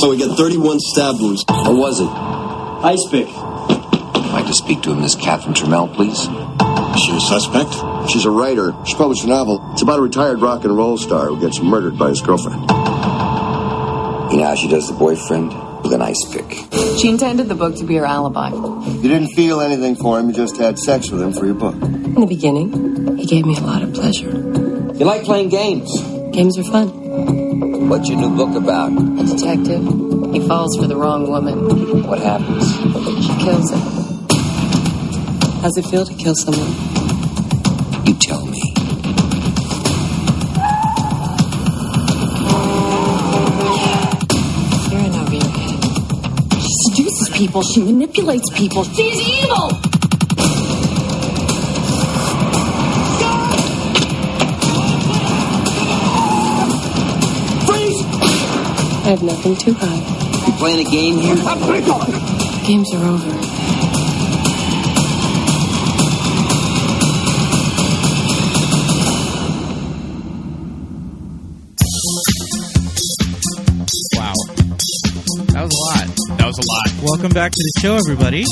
So we got 31 stab wounds. What was it? Ice pick. I'd like to speak to him, Miss Catherine Trammell, please. Is she a suspect? She's a writer. She published a novel. It's about a retired rock and roll star who gets murdered by his girlfriend. You know how she does the boyfriend? With an ice pick. She intended the book to be her alibi. You didn't feel anything for him. You just had sex with him for your book. In the beginning, he gave me a lot of pleasure. You like playing games? Games are fun. What's your new book about? A detective. He falls for the wrong woman. What happens? She kills him. How's it feel to kill someone? You tell me. You're in over your head. She seduces people. She manipulates people. She's evil! I have nothing to hide. You playing a game here? Games are over. Wow. That was a lot. That was a lot. Welcome back to the show, everybody.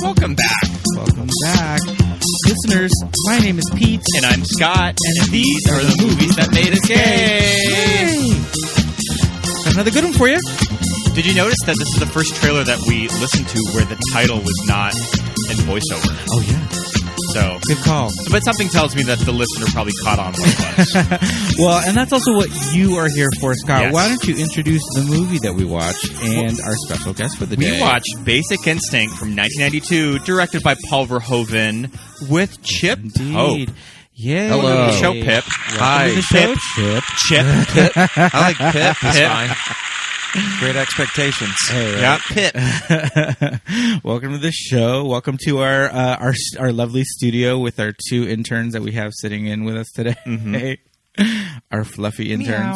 Welcome back. Welcome back. Listeners, my name is Pete. And I'm Scott. And these are the movies that made us gay. Got another good one for you. Did you notice that this is the first trailer that we listened to where the title was not in voiceover? Oh, yeah. So Good call. but something tells me that the listener probably caught on what it was. Well, and that's also what you are here for, Scott. Yes. Why don't you introduce the movie that we watched and our special guest for the day? We watched Basic Instinct from 1992, directed by Paul Verhoeven, with Chip Indeed. Hope. Yeah. Welcome to the show, Pip. Hi, the show, Chip. Chip. I like Pip. That's Pip. fine. Great expectations. Hey, Yeah, Pip. Welcome to the show. Welcome to our lovely studio with our two interns that we have sitting in with us today. Mm-hmm. Our fluffy interns.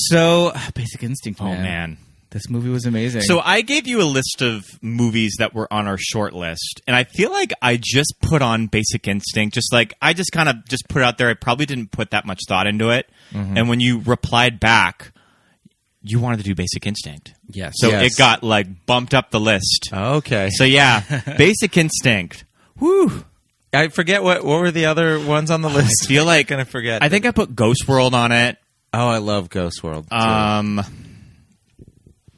So, Basic Instinct, Oh, man. This movie was amazing. So I gave you a list of movies that were on our short list, and I feel like I just put on Basic Instinct. I just kind of just put it out there. I probably didn't put that much thought into it. Mm-hmm. And when you replied back, you wanted to do Basic Instinct. Yes. So Yes. it got, bumped up the list. Okay. So, yeah, Basic Instinct. Whew. I forget what were the other ones on the list. I feel like... Gonna forget. I think I put Ghost World on it. Oh, I love Ghost World. Too.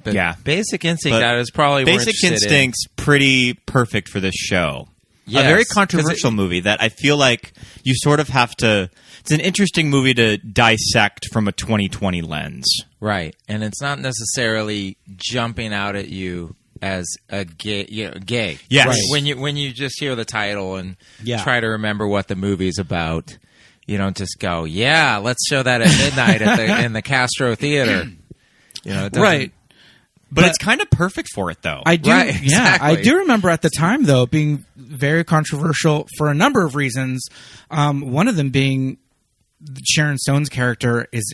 But yeah. Basic Instinct. But I was probably more Basic interested Instinct's pretty perfect for this show. Yes, A very 'cause controversial movie that I feel like you sort of have to... It's an interesting movie to dissect from a 2020 lens. Right, and it's not necessarily jumping out at you as a gay. Gay. Yes. Right. When you just hear the title and Yeah. try to remember what the movie's about, you don't just go, "Yeah, let's show that at midnight in the Castro Theater." You know, it doesn't- right. But it's kind of perfect for it, though. I do, Right, yeah. exactly. I do remember at the time, though, it being very controversial for a number of reasons. One of them being Sharon Stone's character is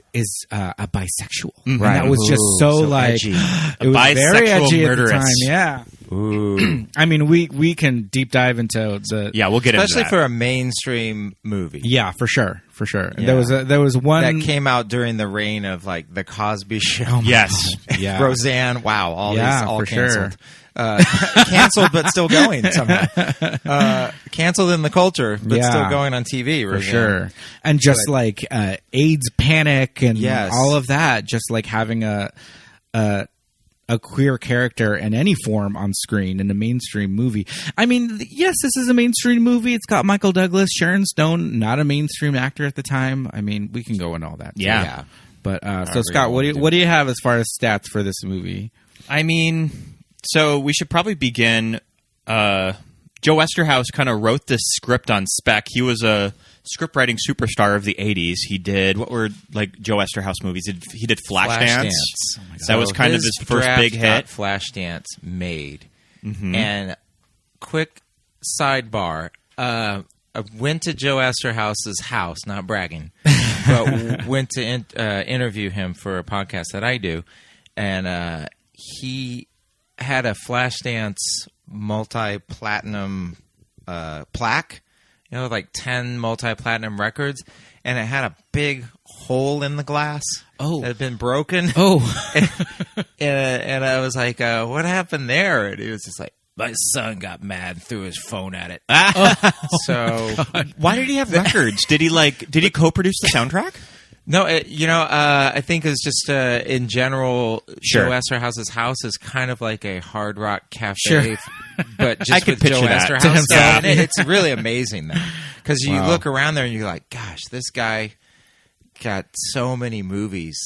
a bisexual, and Right. that was just so edgy. it was very bisexual edgy at the murderess. time. Yeah, Ooh. I mean, we can deep dive into the Yeah, we'll get Especially into for that. a mainstream movie. yeah, for sure. Yeah. There was one That came out during the reign of the Cosby Show. Oh my Yes. God. Yeah. Roseanne. Wow, all Yeah, these all for canceled. sure. Canceled, but still going somehow. Canceled in the culture, but Yeah. still going on TV. for Roseanne. sure, and just AIDS panic and Yes. all of that, just like having a queer character in any form on screen in a mainstream movie. I mean, yes, this is a mainstream movie. It's got Michael Douglas, Sharon Stone, not a mainstream actor at the time. I mean, we can go into all that. too. Yeah. But so Scott, what do you have as far as stats for this movie? I mean, so we should probably begin. Joe Eszterhas kind of wrote this script on spec. He was a script writing superstar of the 80s. He did, what were Joe Eszterhas movies? He did Flashdance. That was kind of his first draft big hit. got Flashdance made. Mm-hmm. And quick sidebar, I went to Joe Eszterhas's house, not bragging, but went to interview him for a podcast that I do, and he had a Flashdance multi-platinum plaque like 10 multi-platinum records, and it had a big hole in the glass. Oh. That had been broken. Oh. and I was like, what happened there? And he was just like, my son got mad and threw his phone at it. So why did he have records? Did he co-produce the soundtrack? no, I think it's just in general, Sure. Joe Eszterhas's house is kind of like a hard rock cafe, Sure. but I just could with picture Joe that to Eszterhas. himself. And it's really amazing though, because you Wow. look around there and you're like, gosh, this guy got so many movies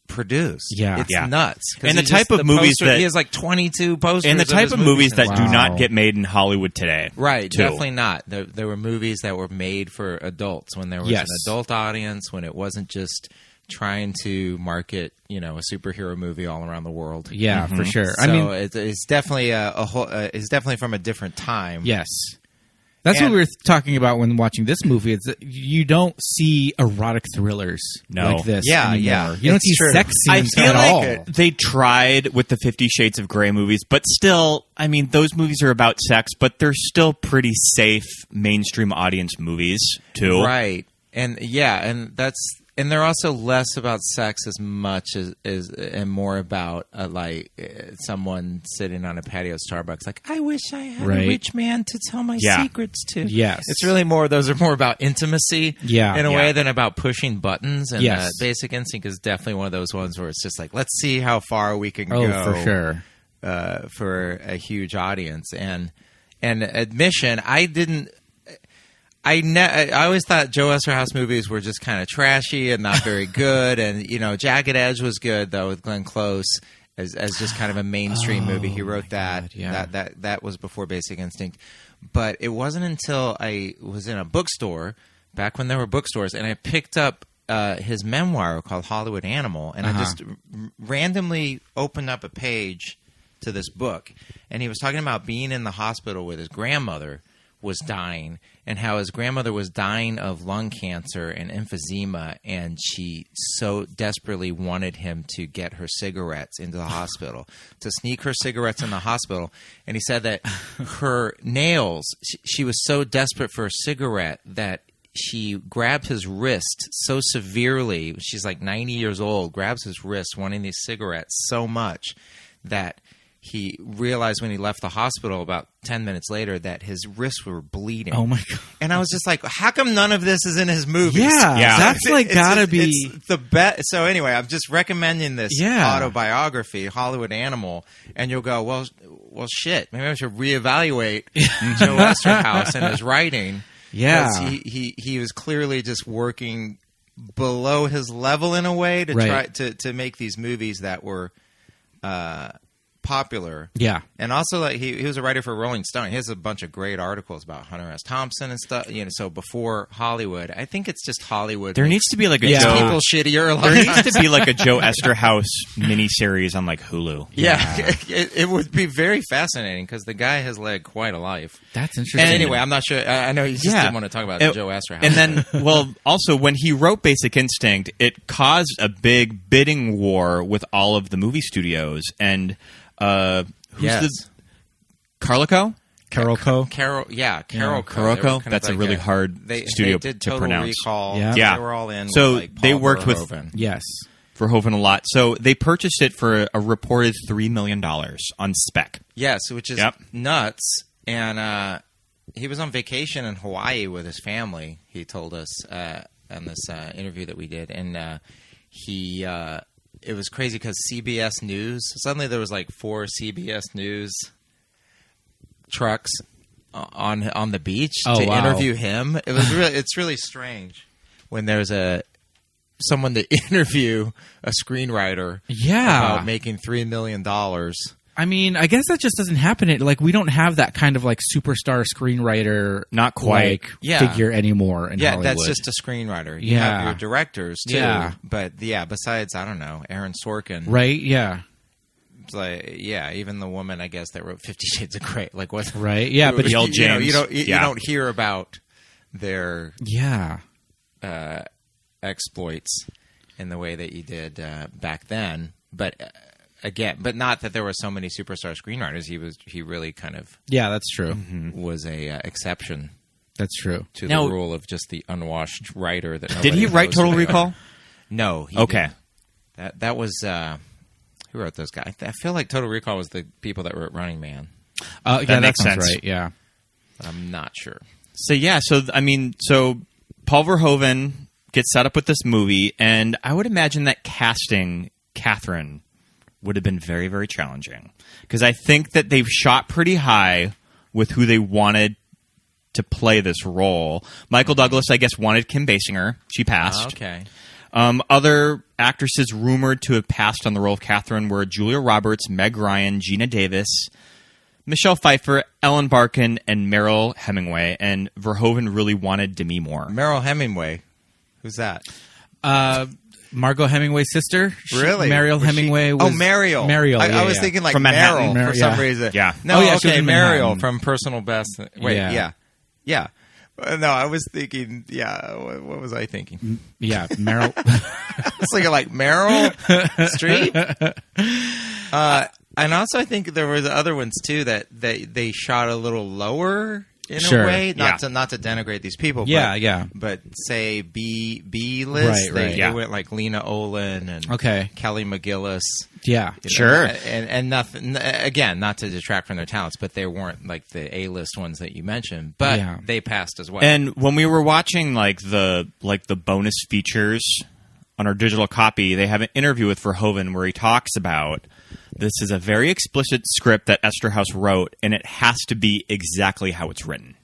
produced. Yeah. It's Yeah. nuts. 'Cause And the he type of movies that- he has like 22 posters. And the type his of movies that in do his Wow. not get made in Hollywood today. Right, too. definitely not. There were movies that were made for adults when there was Yes. an adult audience, when it wasn't just trying to market, a superhero movie all around the world. Yeah, for sure. So I mean, it's definitely it's definitely from a different time. yes. That's And- what we were talking about when watching this movie. It's that you don't see erotic thrillers No. like this Yeah, anymore. yeah. You don't It's see true. sex I scenes feel at like all. they tried with the 50 Shades of Grey movies, but still, I mean, those movies are about sex, but they're still pretty safe mainstream audience movies, too. Right. And and they're also less about sex as much as and more about someone sitting on a patio at Starbucks like, I wish I had Right. a rich man to tell my Yeah. secrets to. Yes. It's really those are more about intimacy Yeah. in a Yeah. way than about pushing buttons. And Yes. Basic Instinct is definitely one of those ones where it's just like, let's see how far we can Oh, go for sure. for a huge audience. And admission, I always thought Joe Eszterhas movies were just kind of trashy and not very good. And Jagged Edge was good though with Glenn Close as just kind of a mainstream movie. He wrote that. God, yeah. That was before Basic Instinct. But it wasn't until I was in a bookstore back when there were bookstores, and I picked up his memoir called Hollywood Animal, and I just randomly opened up a page to this book, and he was talking about being in the hospital with his grandmother was dying, and how his grandmother was dying of lung cancer and emphysema, and she so desperately wanted him to get her cigarettes into the hospital, to sneak her cigarettes in the hospital. And he said that her nails, she was so desperate for a cigarette that she grabbed his wrist so severely. She's like 90 years old, grabs his wrist wanting these cigarettes so much that he realized when he left the hospital about 10 minutes later that his wrists were bleeding. Oh my God. And I was just like, how come none of this is in his movies? Yeah. That's like gotta be. It's the best. So anyway, I'm just recommending this Yeah. autobiography, Hollywood Animal, and you'll go, well, shit. Maybe I should reevaluate Joe Eszterhas and his writing. Yeah. Because he was clearly just working below his level in a way to Right. try to make these movies that were popular. Yeah. And also, like, he was a writer for Rolling Stone. He has a bunch of great articles about Hunter S. Thompson and stuff. So before Hollywood, I think it's just Hollywood. There makes needs to be like a Yeah. Joe. people shittier. a lot There of needs times. to be like a Joe Eszterhas miniseries on like Hulu. Yeah, it would be very fascinating because the guy has led quite a life. That's interesting. And anyway, I'm not sure. I know you just Yeah. didn't want to talk about And- Joe Eszterhas. And then, well, also when he wrote Basic Instinct, it caused a big bidding war with all of the movie studios. And who's Yes. the Carlico? Carolco. Carol. Carolco? They were kind of That's a like really hard studio they did to Total pronounce. Recall. Yeah. Yeah. They were all in. So with, like, they Paul worked with- Verhoeven. Yes. Verhoeven a lot. So they purchased it for a reported $3 million on spec. Yes, which is Yep. nuts. And he was on vacation in Hawaii with his family. He told us on this interview that we did, and it was crazy because CBS News suddenly there was like 4 CBS News trucks on the beach Oh, to wow. interview him. It's really strange when there's someone to interview a screenwriter Yeah. about making $3 million. I mean, I guess that just doesn't happen. Like, we don't have that kind of like superstar screenwriter, Not quite. like, Yeah. figure anymore in Yeah, Hollywood. that's just a screenwriter. You Yeah. have your directors too. Yeah. But yeah, besides, I don't know, Aaron Sorkin. right. Yeah, It's like, yeah, even the woman I guess that wrote 50 Shades of Grey. Like what? right. Yeah, but Yale you know, James. you Yeah. don't hear about their yeah, exploits in the way that you did back then. But again, but not that there were so many superstar screenwriters. He really kind of yeah, that's true. was a exception. That's true. To Now- the rule of just the unwashed writer. That Did he nobody write knows Total who they Recall? are. No. He Okay. didn't. That was who wrote those guys? I feel like Total Recall was the people that wrote Running Man. Yeah, that makes sounds sense. right. Yeah. But I'm not sure. So yeah, so Paul Verhoeven gets set up with this movie, and I would imagine that casting Catherine would have been very, very challenging, because I think that they've shot pretty high with who they wanted to play this role. Michael Douglas, I guess, wanted Kim Basinger. She passed. Okay. Other actresses rumored to have passed on the role of Catherine were Julia Roberts, Meg Ryan, Gina Davis, Michelle Pfeiffer, Ellen Barkin, and Meryl Hemingway. And Verhoeven really wanted Demi Moore. Meryl Hemingway. Who's that? Margot Hemingway's sister. Really? Mariel Was she- Hemingway was... Mariel. Mariel, I yeah, was yeah. thinking like From Manhattan. Meryl for some Yeah. reason. Yeah. No, Oh, yeah, she was okay, in Mariel Manhattan. from Personal Best. Wait, Yeah. yeah. No, I was thinking, what was I thinking? Yeah, Meryl. I was thinking like Meryl Streep. And also I think there was other ones too that they shot a little lower in Sure. a way, not Yeah. to denigrate these people. Yeah, but, yeah. But say B list, Right, they yeah. went like Lena Olin and Okay. Kelly McGillis. Yeah. You know, Sure. and nothing. Again, not to detract from their talents, but they weren't like the A-list ones that you mentioned. But Yeah. they passed as well. And when we were watching like the bonus features on our digital copy, they have an interview with Verhoeven where he talks about this is a very explicit script that Eszterhas wrote, and it has to be exactly how it's written.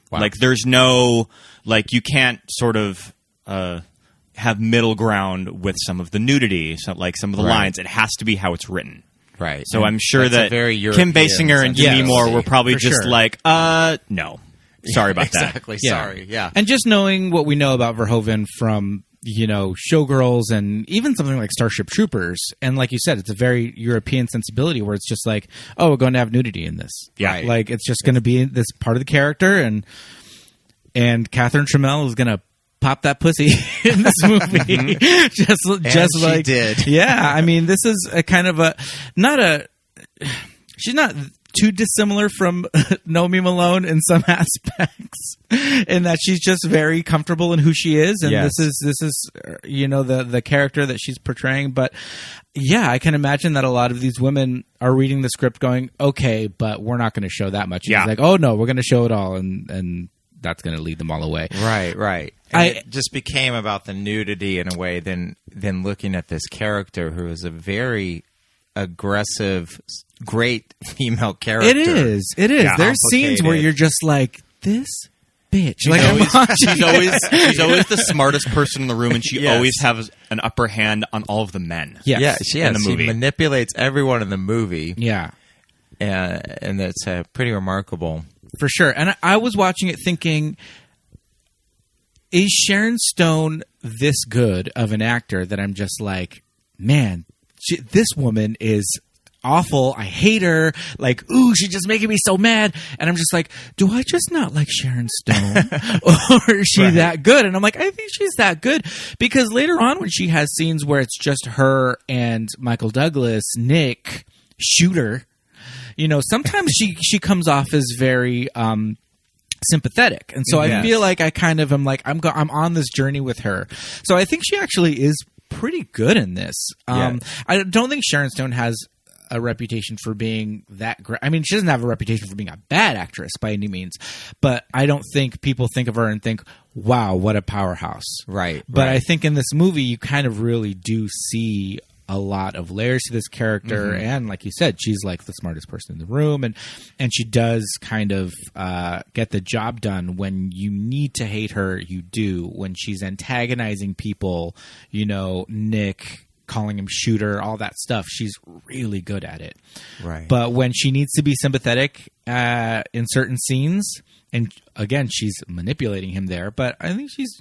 Wow. Like there's no you can't sort of have middle ground with some of the nudity, so like some of the Right. lines. It has to be how it's written. right. So I'm sure That's a that very Kim European Basinger and Demi sensibility. Moore were probably For just sure. like, no. Sorry about that. Exactly. Yeah. Sorry. Yeah. And just knowing what we know about Verhoeven from, Showgirls and even something like Starship Troopers. And like you said, it's a very European sensibility where it's just like, oh, we're going to have nudity in this. Yeah. Right. Like it's just going to be this part of the character. And Catherine Trammell is going to pop that pussy in this movie. just she like, did. Yeah. I mean, this is a kind of she's not too dissimilar from Naomi Malone in some aspects, in that she's just very comfortable in who she is, and Yes. this is the character that she's portraying. But yeah, I can imagine that a lot of these women are reading the script, going, "Okay, but we're not going to show that much." And Yeah. it's like, "Oh no, we're going to show it all," and that's going to lead them all away. Right. And it just became about the nudity in a way than looking at this character who is a very aggressive, great female character. It is. Yeah. There's scenes where Complicated. you're just like, this bitch. Like, I'm watching She's always the smartest person in the room, and she Yes. always has an upper hand on all of the men. Yes. Yeah, she in the movie. manipulates everyone in the movie, Yeah. and that's pretty remarkable. For sure. And I was watching it thinking, is Sharon Stone this good of an actor that I'm just like, man, this woman is awful. I hate her. Like, ooh, she's just making me so mad. And I'm just like, do I just not like Sharon Stone? Or is she that good? And I'm like, I think she's that good. Because later on when she has scenes where it's just her and Michael Douglas, Nick, Shooter, sometimes she comes off as very sympathetic, and so I Yes. feel like I kind of am like I'm on this journey with her. So I think she actually is pretty good in this. Yes. I don't think Sharon Stone has a reputation for being that great. I mean, she doesn't have a reputation for being a bad actress by any means, but I don't think people think of her and think, "Wow, what a powerhouse!" Right. But I think in this movie, you kind of really do see a lot of layers to this character, and like you said, she's like the smartest person in the room, and she does kind of get the job done. When you need to hate her, you do. When she's antagonizing people, Nick, calling him Shooter, all that stuff, she's really good at it. Right. But when she needs to be sympathetic in certain scenes, and again, she's manipulating him there, but I think she's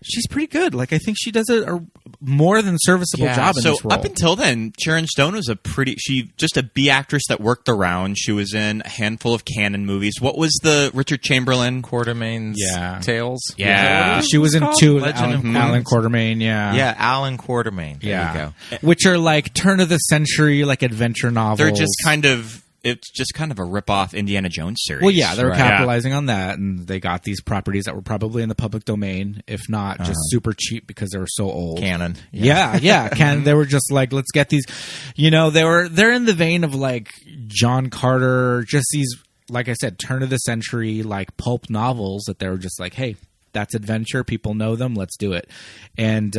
she's pretty good. Like, I think she does a more than serviceable job in So this role. up until then, Sharon Stone was just a B actress that worked around. She was in a handful of canon movies. What was the Richard Chamberlain? Quartermain's Yeah. Tales. Yeah. Is that she was in called? two of Legend of Alan Queens? Quartermain, Yeah, Alan Quartermain. There yeah, you go. which are like turn of the century, like adventure novels. They're just kind of it's just kind of a rip-off Indiana Jones series. Well, yeah, they were right? capitalizing on that, and they got these properties that were probably in the public domain, if not just super cheap because they were so old. Canon. Yeah. Canon. They were just like, let's get these. They're in the vein of like John Carter, just these, like I said, turn of the century like pulp novels that they were just like, hey, that's adventure. People know them. Let's do it. And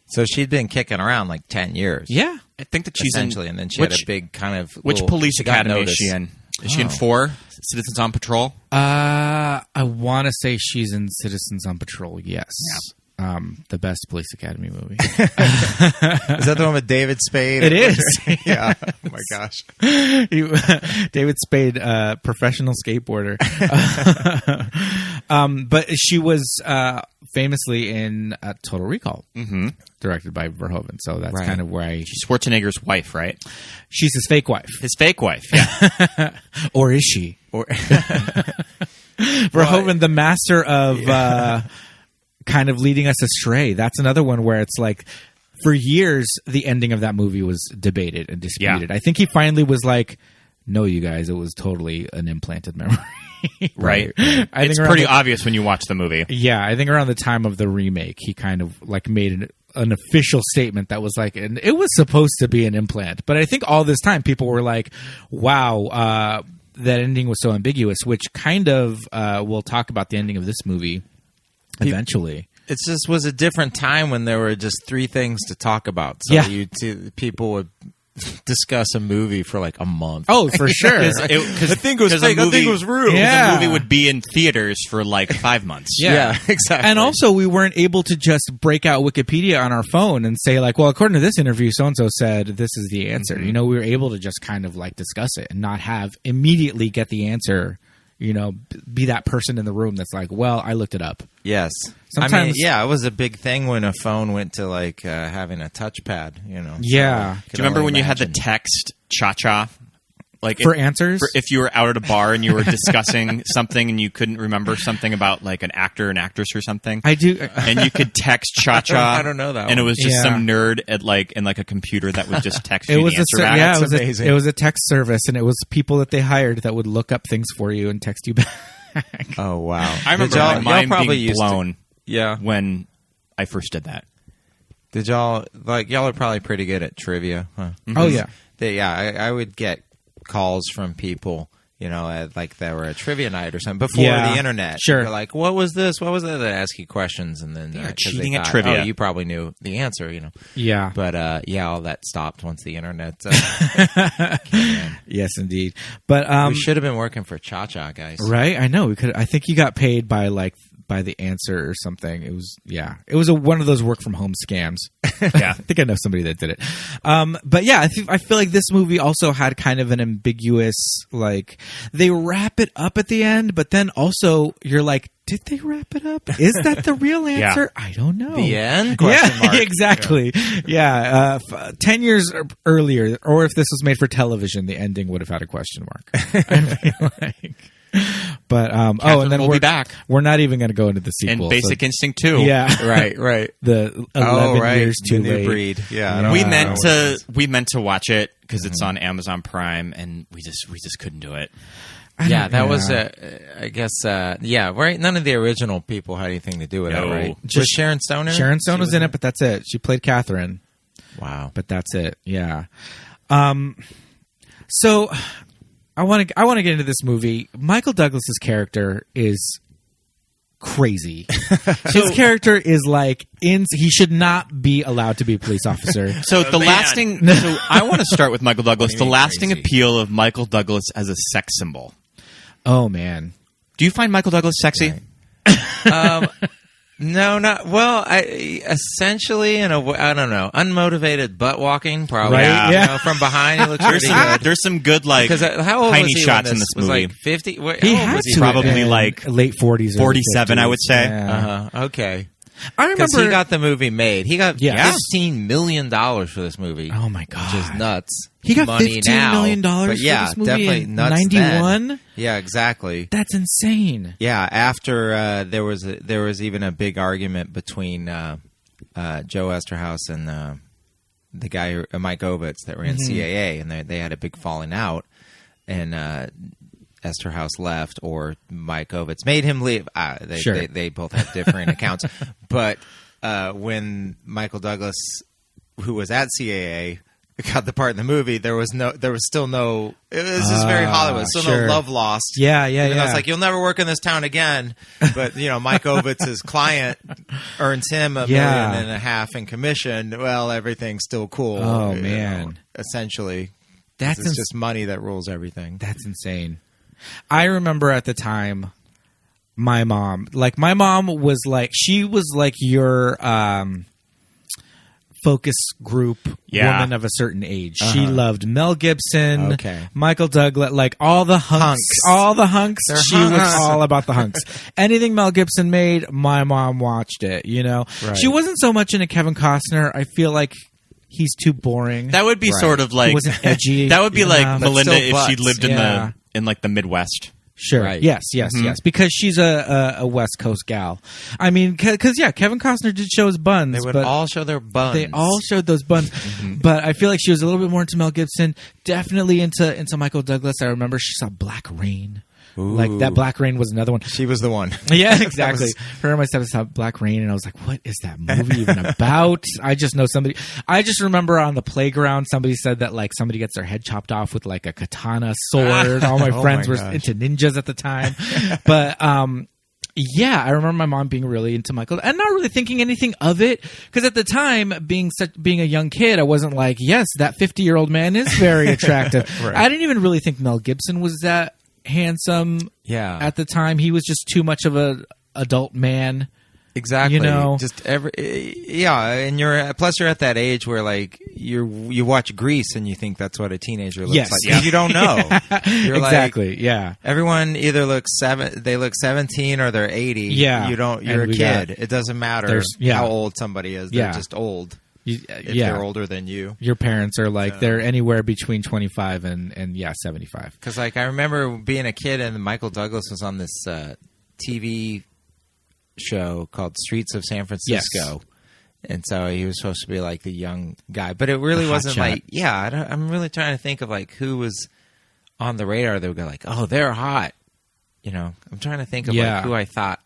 so she'd been kicking around like 10 years. yeah. I think that she's essentially, and then she had a big kind of which police she got academy is noticed. she in? Is she in 4? Citizens on Patrol? I want to say she's in Citizens on Patrol. Yes. Yeah. The best police academy movie. Is that the one with David Spade? It is. Yeah. Oh my gosh. David Spade, professional skateboarder. But she was famously in Total Recall, directed by Verhoeven. So that's kind of where She's Schwarzenegger's wife, right? she's his fake wife. His fake wife, yeah. Or is she? Or Verhoeven, the master of kind of leading us astray. That's another one where it's like, for years, the ending of that movie was debated and disputed. Yeah. I think he finally was like, no, you guys, it was totally an implanted memory. Right. I It's think pretty obvious when you watch the movie. Yeah, I think around the time of the remake, he kind of like made an official statement that was like, and it was supposed to be an implant. But I think all this time people were like, wow, that ending was so ambiguous, which kind of, we'll talk about the ending of this movie eventually. it just was a different time when there were just 3 things to talk about. So people would discuss a movie for like a month. Oh, for sure. I think it was fake. I think it was real. Yeah. The movie would be in theaters for like 5 months. Yeah, exactly. And also, we weren't able to just break out Wikipedia on our phone and say like, well, according to this interview, so-and-so said this is the answer. We were able to just kind of like discuss it and not have immediately get the answer, be that person in the room that's like, well, I looked it up. Yes. Sometimes, it was a big thing when a phone went to like having a touchpad, Yeah. So Do you remember when you had the text cha-cha? Like for answers? If you were out at a bar and you were discussing something and you couldn't remember something about like an actor, an actress or something. I do. And you could text cha-cha. I don't know that And one. it was just some nerd at like in like a computer that would just text you the answer back. Yeah, That's amazing. it was a text service, and it was people that they hired that would look up things for you and text you back. Oh wow! I remember Y'all my mind probably being used to- blown Yeah. when I first did that. Did y'all are probably pretty good at trivia? Huh? Oh yeah. I would get calls from people, like they were a trivia night or something before Yeah, the internet. sure. They're like, what was this? What was that? They ask you questions, and then 'cause cheating they at thought, trivia. Oh, you probably knew the answer, Yeah. But all that stopped once the internet. Yes, indeed. But We should have been working for Cha-Cha, guys. right? I know we could. I think you got paid by the answer or something. It was one of those work from home scams. Yeah. I think I know somebody that did it. But yeah, I feel like this movie also had kind of an ambiguous, like, they wrap it up at the end, but then also you're like, did they wrap it up? Is that the real answer? I don't know. The end? Question mark. Exactly. Yeah. 10 years earlier, or if this was made for television, the ending would have had a question mark. I feel like. But and then will we're be back. We're not even going to go into the sequel. And Basic Instinct 2. Yeah. Right. The 11 years the too new late. breed. Yeah, I don't We know meant what to it is. we meant to watch it because it's on Amazon Prime, and we just couldn't do it. Yeah, that was, I guess, right? None of the original people had anything to do with No. it, right? Just Was Sharon Stone in it? Sharon Stone She was in it, but that's it. She played Catherine, Wow. but that's it. Yeah. So I want to get into this movie. Michael Douglas's character is crazy. His character is like he should not be allowed to be a police officer. So the lasting. So I want to start with Michael Douglas. The lasting crazy? appeal of Michael Douglas as a sex symbol. Oh man. Do you find Michael Douglas sexy? No, not well. I essentially, I don't know, unmotivated butt walking, probably. Right, yeah. From behind, he looks pretty good. There's some good like Because how old tiny was he shots when in this was movie. like 50? What, He how old had was he? to have Probably been like late 40s, 47, I would say. Yeah. Okay. I Because remember he got the movie made. He got Yes. $15 million for this movie. Oh my god. Which is nuts. He got Money $15 now, million but for yeah, this movie definitely in nuts 91? then. Yeah, exactly. That's insane. Yeah, after there was even a big argument between Joe Eszterhas and the guy Mike Ovitz that ran CAA, and they had a big falling out, and Eszterhas left, or Mike Ovitz made him leave. They both have differing accounts, but when Michael Douglas, who was at CAA, got the part in the movie, there was still no. It was just very Hollywood. Still no love lost. Yeah. I was like, you'll never work in this town again. But Mike Ovitz's client earns him $1.5 million in commission. Well, everything's still cool. Oh man, essentially, it's just money that rules everything. That's insane. I remember at the time, my mom was like, she was like your focus group woman of a certain age. She loved Mel Gibson, Michael Douglas, like all the hunks. She was all about the hunks. Anything Mel Gibson made, my mom watched it. Right. She wasn't so much into Kevin Costner. I feel like he's too boring. That would be sort of like, he wasn't edgy. That would be like Melinda if she lived in like the Midwest. Sure. Right. Yes. Because she's a West Coast gal. I mean, because Kevin Costner did show his buns. They would all show their buns. They all showed those buns. But I feel like she was a little bit more into Mel Gibson. Definitely into Michael Douglas. I remember she saw Black Rain. Ooh. Like that Black Rain was another one. She was the one. Yeah, exactly. Her and my stepdad saw Black Rain, and I was like, "What is that movie even about?" I just know somebody. I just remember on the playground, somebody said that like somebody gets their head chopped off with like a katana sword. All my friends were into ninjas at the time, but yeah, I remember my mom being really into Michael and not really thinking anything of it, because at the time, being a young kid, I wasn't like, "Yes, that 50-year-old man is very attractive." Right. I didn't even really think Mel Gibson was that handsome. At the time, he was just too much of a adult man. Exactly. Just and you're at that age where like you watch Grease and you think that's what a teenager looks like. Yeah. You don't know. You're exactly. Like, everyone either looks 17 or they're 80. Yeah. You're a kid. It doesn't matter how old somebody is. They're just old. If they're older than you. Your parents are like, they're anywhere between 25 and 75. Because like I remember being a kid and Michael Douglas was on this TV show called Streets of San Francisco. And so he was supposed to be like the young guy. But it really wasn't like, I'm really trying to think of like who was on the radar that would go like, oh, they're hot. I'm trying to think of like who I thought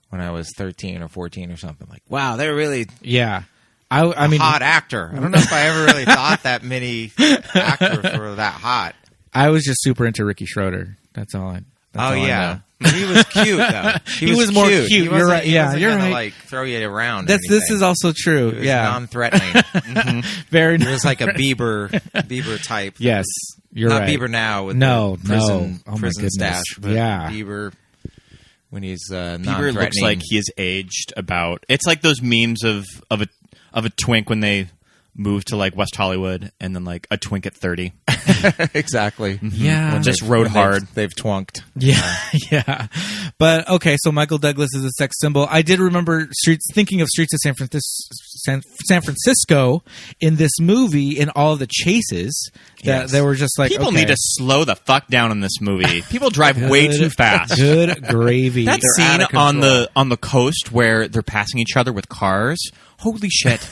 when I was 13 or 14 or something. Like, wow, they're really... Yeah. I mean, hot actor. I don't know if I ever really thought that many actors were that hot. I was just super into Ricky Schroeder. That's all I know. He was cute though. He was more cute. You're right. Yeah, you're right. Like throw you around. This is also true. He was non-threatening. Very. He was like a Bieber type. Yes, you're not right. Bieber now with prison stash. But Bieber. When he's Bieber looks like he is aged about. It's like those memes of a twink when they move to like West Hollywood, and then like a twink at 30. Exactly. Yeah. Just rode hard. They've twonked. Yeah. But okay, so Michael Douglas is a sex symbol. I did remember thinking of Streets of San Francisco in this movie, in all of the chases that they were just like, people need to slow the fuck down in this movie. People drive way too fast. Good gravy. That scene on the coast where they're passing each other with cars. Holy shit.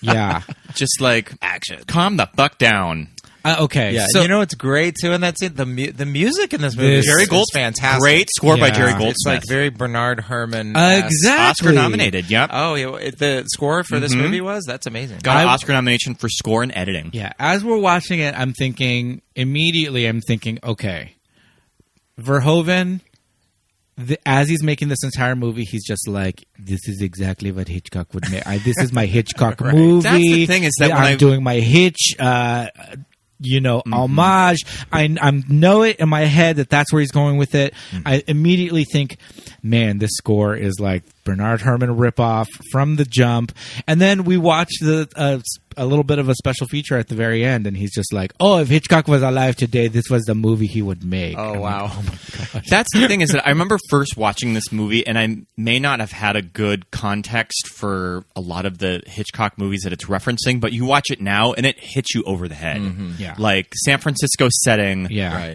Yeah. Just like action. Calm the fuck down. Okay. Yeah. So, what's great too, and that's it. The music in this movie, Jerry Gold's fantastic. Great score by Jerry Goldsmith. It's like very Bernard Herrmann. Exactly. Oscar nominated. Yep. Oh, the score for this movie that's amazing. Got an Oscar nomination for score and editing. Yeah. As we're watching it, I'm thinking, okay, Verhoeven. As he's making this entire movie, he's just like, this is exactly what Hitchcock would make. This is my Hitchcock movie. That's the thing is that I'm doing my Hitch, homage. I know it in my head that's where he's going with it. I immediately think, man, this score is like Bernard Herrmann ripoff from the jump. And then we watch a little bit of a special feature at the very end, and he's just like, oh, if Hitchcock was alive today, this was the movie he would make. Oh, wow. Like, oh my gosh. That's the thing, is that I remember first watching this movie, and I may not have had a good context for a lot of the Hitchcock movies that it's referencing, but you watch it now, and it hits you over the head. Yeah. Like, San Francisco setting,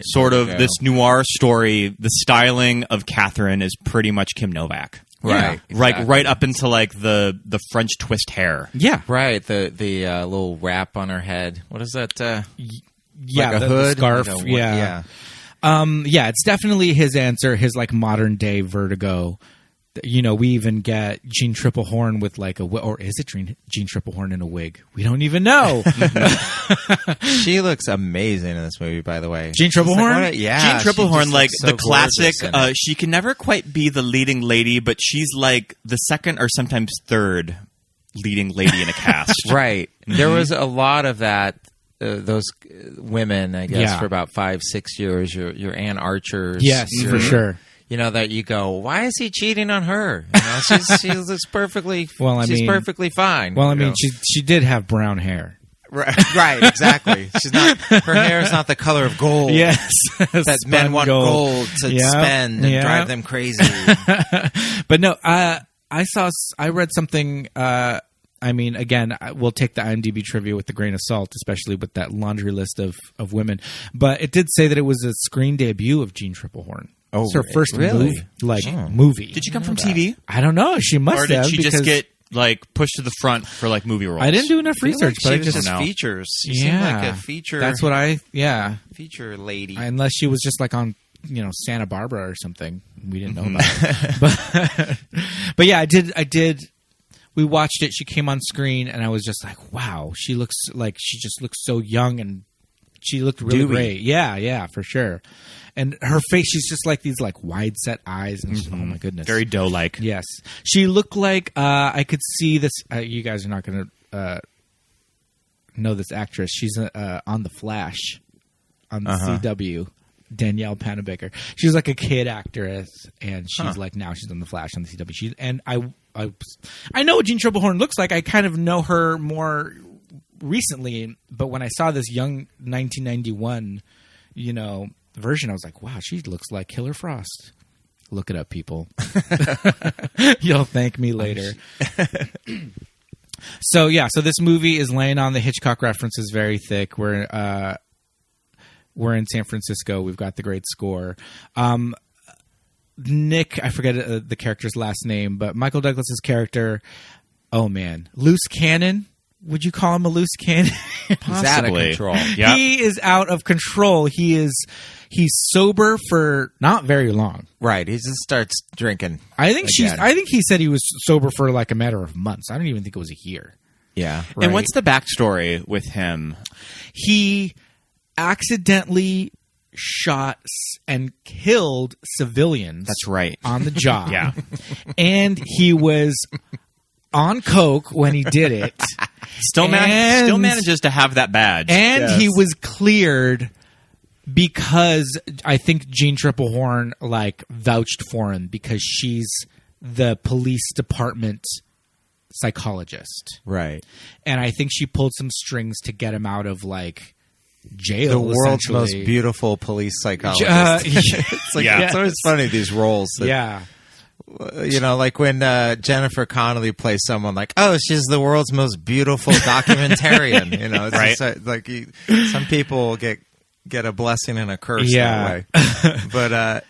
sort of this noir story, the styling of Catherine is pretty much Kim Novak. Right. Like right up into like the French twist hair. Yeah. Right. The little wrap on her head. What is that? Yeah, like a the hood, scarf. Like yeah. Yeah, it's definitely his answer, his like modern day Vertigo. You know, we even get Jean Triplehorn with like or is it Jean Triplehorn in a wig? We don't even know. She looks amazing in this movie, by the way. Jean Triplehorn? Like, yeah. Jean Triplehorn, like so the classic, gorgeous in it. she can never quite be the leading lady, but she's like the second or sometimes third leading lady in a cast. Right. There was a lot of that. Those women, I guess, for about 5-6 years. Your Ann Archers. Yes, for sure. You know, that you go, why is he cheating on her? You know, she looks perfectly. Well, I she's mean, perfectly fine. Well, I mean, you she did have brown hair. right, exactly. She's not. Her hair is not the color of gold. Yes, that men want gold to spend and drive them crazy. But no, I read something. I mean, again, we'll take the IMDb trivia with a grain of salt, especially with that laundry list of women. But it did say that it was a screen debut of Jean Triplehorn. Oh, it's her first really? movie. Did she come from TV? I don't know. She must Or did have. she because just get like pushed to the front for like movie roles? I didn't do enough research, but I just know. features. She seemed like a feature. That's what feature lady. Unless she was just like on, Santa Barbara or something. We didn't know about it. But yeah, I did. We watched it. She came on screen, and I was just like, "Wow, she just looks so young, and she looked really great." Yeah, for sure. And her face, she's just like these like wide set eyes, and oh my goodness, very doe-like. Yes, she looked like I could see this. You guys are not going to know this actress. She's on The Flash on the CW. Danielle Panabaker. She's like a kid actress, and she's like now she's on The Flash on the CW. I know what Jean Triplehorn looks like. I kind of know her more recently, but when I saw this young 1991, version, I was like, wow, she looks like Killer Frost. Look it up, people. You'll thank me later. So this movie is laying on the Hitchcock references very thick. We're in San Francisco. We've got the great score. Nick, I forget the character's last name, but Michael Douglas's character, oh man, loose cannon. Would you call him a loose cannon? He's out of control. Yep. He is out of control. He's sober for not very long. Right. He just starts drinking. I think he said he was sober for like a matter of months. I don't even think it was a year. Yeah. Right. And what's the backstory with him? He accidentally shot and killed civilians. That's right. On the job. Yeah. And he was on coke when he did it. Still manages to have that badge. And he was cleared because I think Jean Triplehorn vouched for him because she's the police department psychologist. Right. And I think she pulled some strings to get him out of jail. The world's most beautiful police psychologist. It's it's always funny, these roles. Like when Jennifer Connelly plays someone like, oh, she's the world's most beautiful documentarian. It's right. Just, some people get a blessing and a curse that way. But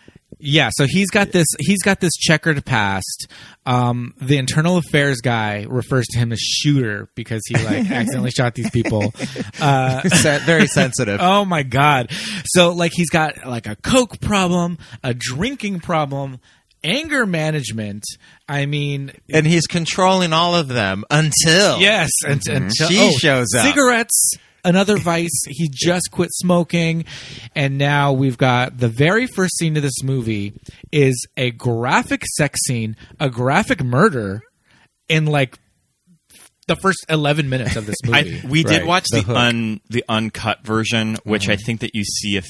so he's got this checkered past. The internal affairs guy refers to him as Shooter because he accidentally shot these people. Very sensitive. Oh my God. So he's got a coke problem, a drinking problem, anger management. I mean, and he's controlling all of them until until she shows up. Cigarettes. Another vice. He just quit smoking, and now we've got the very first scene of this movie is a graphic sex scene, a graphic murder in the first 11 minutes of this movie. We did watch the uncut version, which I think that you see a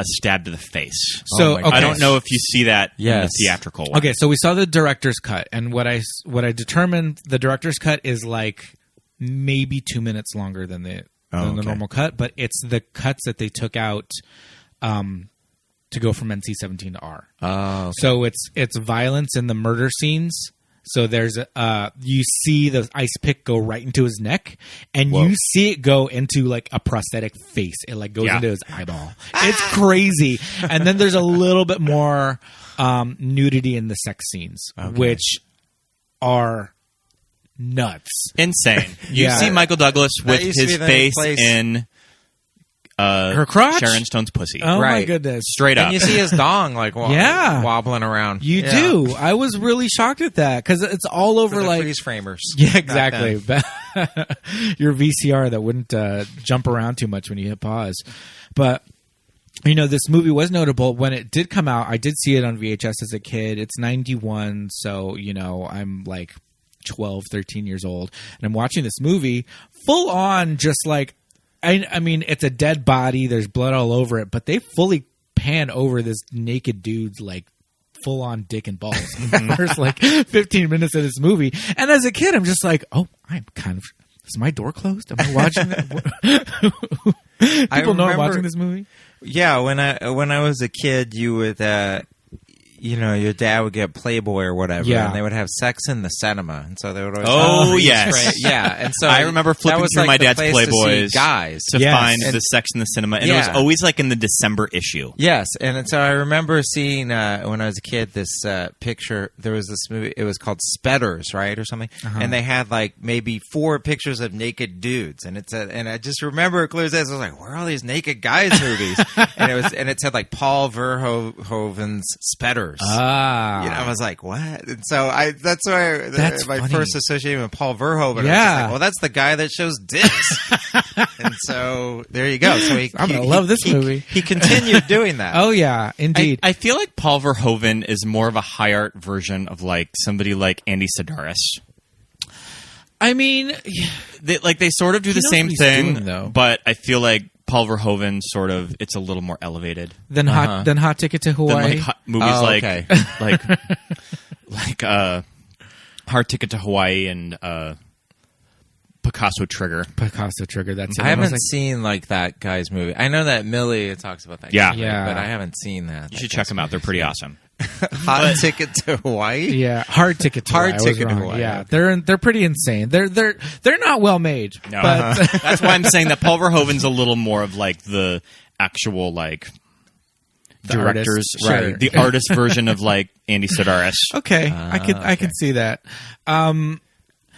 stab to the face. So I don't know if you see that in the theatrical one. Okay, so we saw the director's cut, and what I determined the director's cut is maybe 2 minutes longer than the normal cut, but it's the cuts that they took out to go from NC-17 to R. Oh, okay. So it's violence in the murder scenes. So there's you see the ice pick go right into his neck, and you see it go into a prosthetic face. It goes into his eyeball. It's crazy. And then there's a little bit more nudity in the sex scenes, which are nuts. Insane. You Yeah. see Michael Douglas with used to his be the face place- in Her crotch? Sharon Stone's pussy. Oh my Right. goodness. Straight up. And you see his dong like Yeah. wobbling around. You Yeah. do. I was really shocked at that because it's all For over the like freeze framers. yeah, back exactly. then. Your VCR that wouldn't jump around too much when you hit pause. But this movie was notable when it did come out. I did see it on VHS as a kid. It's 91, so I'm like 12, 13 years old, and I'm watching this movie full on, just like I mean, it's a dead body. There's blood all over it, but they fully pan over this naked dude's like full on dick and balls. There's like 15 minutes of this movie, and as a kid, I'm just like, oh, I'm kind of. Is my door closed? Am I watching that? People know I'm remember- watching this movie. Yeah, when I was a kid, you would, your dad would get Playboy or whatever, Yeah. and they would have sex in the cinema, and so they would always. Oh, freeze yes. frame- yeah, and so I remember that flipping was through like my the dad's place to see Playboys guys to Yes. find And- the Sex in the Cinema, and it was Yeah. always like in the December issue. Yes, and so I remember seeing when I was a kid this picture. There was this movie. It was called Spedders, right, or something. And they had like maybe 4 pictures of naked dudes, and it said, and I just remember it clear as day. I was like, "Where are all these naked guys movies?" and it said like Paul Verhoeven's Spedders. I was like, what? And so that's why That's my funny. first association with Paul Verhoeven. I was Yeah. just like, well, that's the guy that shows dicks. And so there you go. So I'm gonna love this movie. He continued doing that. Oh yeah, indeed. I feel like Paul Verhoeven is more of a high art version of like somebody like Andy Sidaris. I mean, They sort of do the knows same what he's thing, doing, though. but I feel like Paul Verhoeven it's a little more elevated then Hot Ticket to than Hawaii. like movies Oh, like okay. like Hard Ticket to Hawaii and Picasso Trigger. Picasso Trigger. That's it. I And was haven't seen like that guy's movie. I know that Millie talks about that. Yeah. guy, Yeah. but I haven't seen that. You should check them out. They're pretty awesome. Hot Ticket to Hawaii. Yeah, Hard Ticket to Hard Hawaii. I was Ticket to wrong. Hawaii, Yeah, okay. they're pretty insane. They're not well made. No. But That's why I'm saying that Paul Verhoeven's a little more of like the actual like The director's artist, sure. right, the artist version of like Andy Sidaris. okay, I can see that.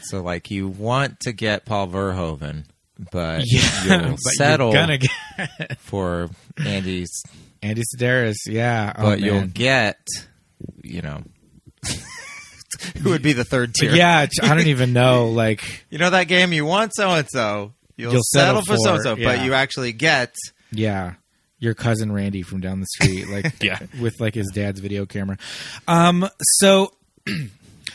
So like you want to get Paul Verhoeven, but Yeah, you'll but settle you're gonna get for Andy's. Andy Sidaris. Yeah, But you'll man. get, who would be the third tier? Yeah, I don't even know. Like, You know that game, you want so-and-so, you'll settle settle for for, so-and-so, yeah. but you actually get... yeah, your cousin Randy from down the street, like, Yeah. with like his dad's video camera.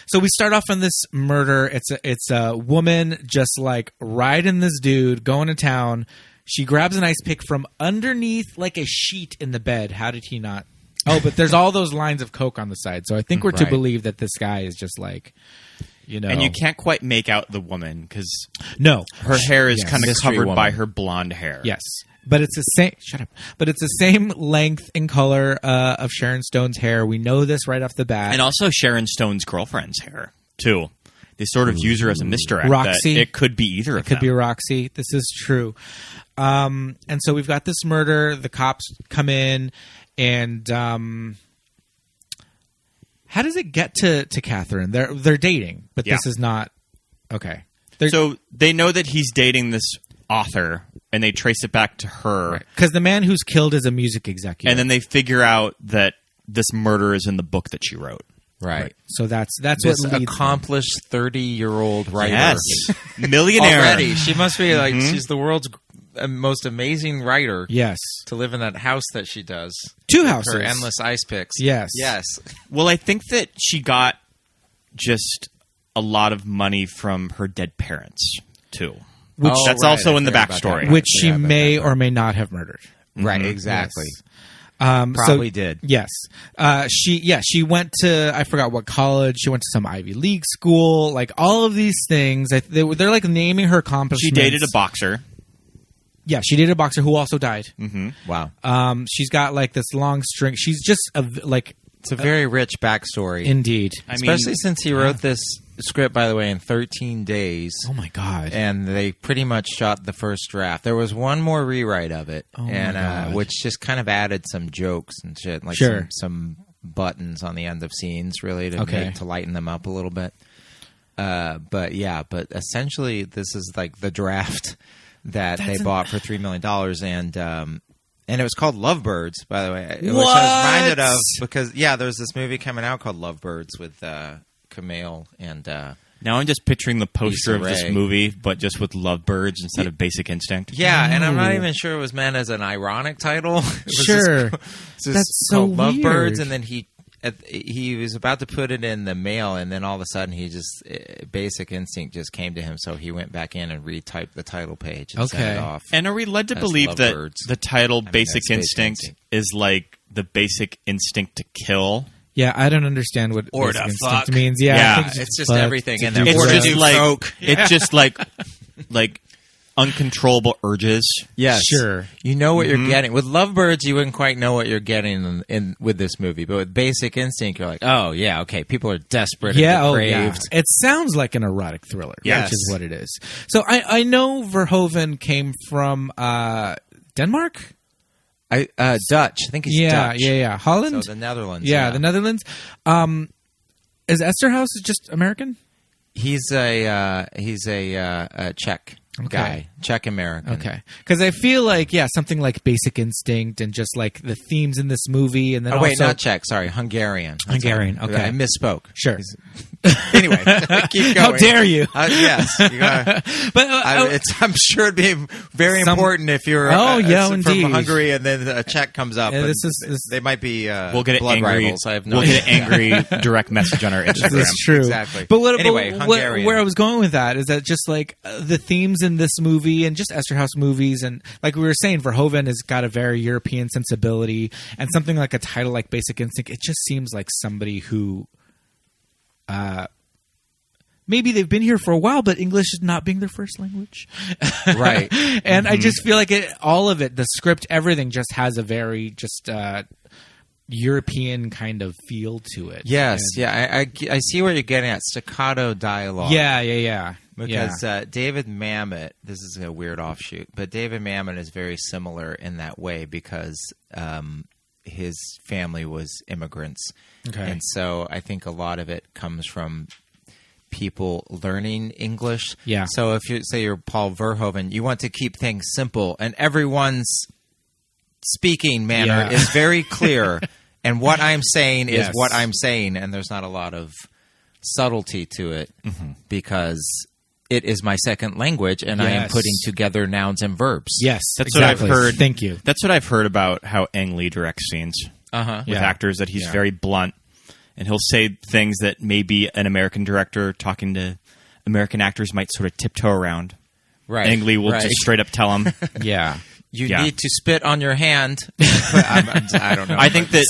So we start off on this murder. It's a woman just like riding this dude, going to town. She grabs an ice pick from underneath like a sheet in the bed. How did he not? Oh, but there's all those lines of coke on the side. So I think we're to Right. believe that this guy is just like, And you can't quite make out the woman because No. her hair is Yes. kind of Mystery covered by woman. her blonde hair. Yes. But it's the same. Shut up. But it's the same length and color of Sharon Stone's hair. We know this right off the bat. And also Sharon Stone's girlfriend's hair, too. They sort of use her as a misdirect. Roxy. That it could be either of them. Could be Roxy. This is true. And so we've got this murder. The cops come in, and how does it get to Catherine? They're dating, but this Yeah. is not okay. So they know that he's dating this author, and they trace it back to her. Because the man who's killed is a music executive, And then they figure out that this murder is in the book that she wrote. Right. so that's This what leads accomplished 30-year-old writer. Yes. Millionaire. Already. She must be like, she's the world's most amazing writer Yes, to live in that house that she does. 2 With houses. Her endless ice picks. Yes. Yes. Well, I think that she got just a lot of money from her dead parents, too. Which That's right. also I in the forgot about backstory. that. which she Yeah, about may that. or may not have murdered. Right, exactly. Probably did. Yes. She went to, I forgot what college. She went to some Ivy League school. Like all of these things. They're like naming her She accomplishments. dated a boxer. Yeah, she dated a boxer who also died. Wow. She's got like this long string. She's just It's a very rich backstory. indeed. Especially since he wrote this script, by the way, in 13 days. Oh my God. And they pretty much shot the first draft. There was one more rewrite of it, Oh my God. which just kind of added some jokes and shit, like Sure. some buttons on the end of scenes, really, to lighten them up a little bit. But essentially, this is like the draft that they bought for $3 million, and it was called Lovebirds, by the way, which I was reminded of because there's this movie coming out called Lovebirds with Kumail and. Now I'm just picturing the poster Issa of this Rae. movie, but just with lovebirds instead of Basic Instinct. Yeah, and I'm not even sure it was meant as an ironic title. Sure. That's so called Lovebirds, weird. and then he was about to put it in the mail, and then all of a sudden Basic Instinct just came to him, so he went back in and retyped the title page and sent it off. And are we led to as believe that Lovebirds. the title Basic that's Basic Instinct Instinct. is like the basic instinct to kill? Yeah, I don't understand what Or basic to instinct fuck. means. Yeah. I think It's just fuck, everything to in there. do It's Or to drugs. just do like coke. it's just like uncontrollable urges. Yes, Sure. You know what you're getting with Lovebirds. You wouldn't quite know what you're getting in with this movie, but with Basic Instinct, you're like, oh yeah, okay. People are desperate, and depraved. It sounds like an erotic thriller, Yes. which is what it is. So I know Verhoeven came from Denmark. Dutch. I think he's Dutch. Yeah. Holland. So the Netherlands. Yeah, the Netherlands. Is Eszterhas just American? He's a Czech guy, Czech American. Okay, because I feel like something like Basic Instinct and just like the themes in this movie, and then Oh wait, also not Czech. Sorry, Hungarian. That's Hungarian. right. Okay, I misspoke. Sure. Anyway, keep going. How dare you? Yes, you gotta, But I'm sure it'd be very important if you're from indeed. Hungary and then a Czech comes up. Yeah, and this- they might be We'll get an blood angry. rivals. I have no We'll idea. get an angry direct message on our Instagram. This is true. Exactly. But Hungarian. where I was going with that is that just like the themes in this movie and just Eszterhas movies, and like we were saying, Verhoeven has got a very European sensibility, and something like a title like Basic Instinct, it just seems like somebody who maybe they've been here for a while, but English is not being their first language. Right. And I just feel like all of it, the script, everything just has a very just European kind of feel to it. Yes, And- I see where you're getting at. Staccato dialogue. Yeah. Because David Mamet, this is a weird offshoot, but David Mamet is very similar in that way because his family was immigrants. Okay. And so I think a lot of it comes from people learning English. Yeah. So if you say you're Paul Verhoeven, you want to keep things simple, and everyone's speaking manner is very clear, and what I'm saying is Yes. what I'm saying, and there's not a lot of subtlety to it because it is my second language, and I am Yes. putting together nouns and verbs. Yes, That's exactly. what I've heard. Thank you. That's what I've heard about how Ang Lee directs scenes with Yeah. actors. That he's very blunt, and he'll say things that maybe an American director talking to American actors might sort of tiptoe around. Right. Ang Lee will just straight up tell him. Yeah. You Yeah. need to spit on your hand. I don't know. I think as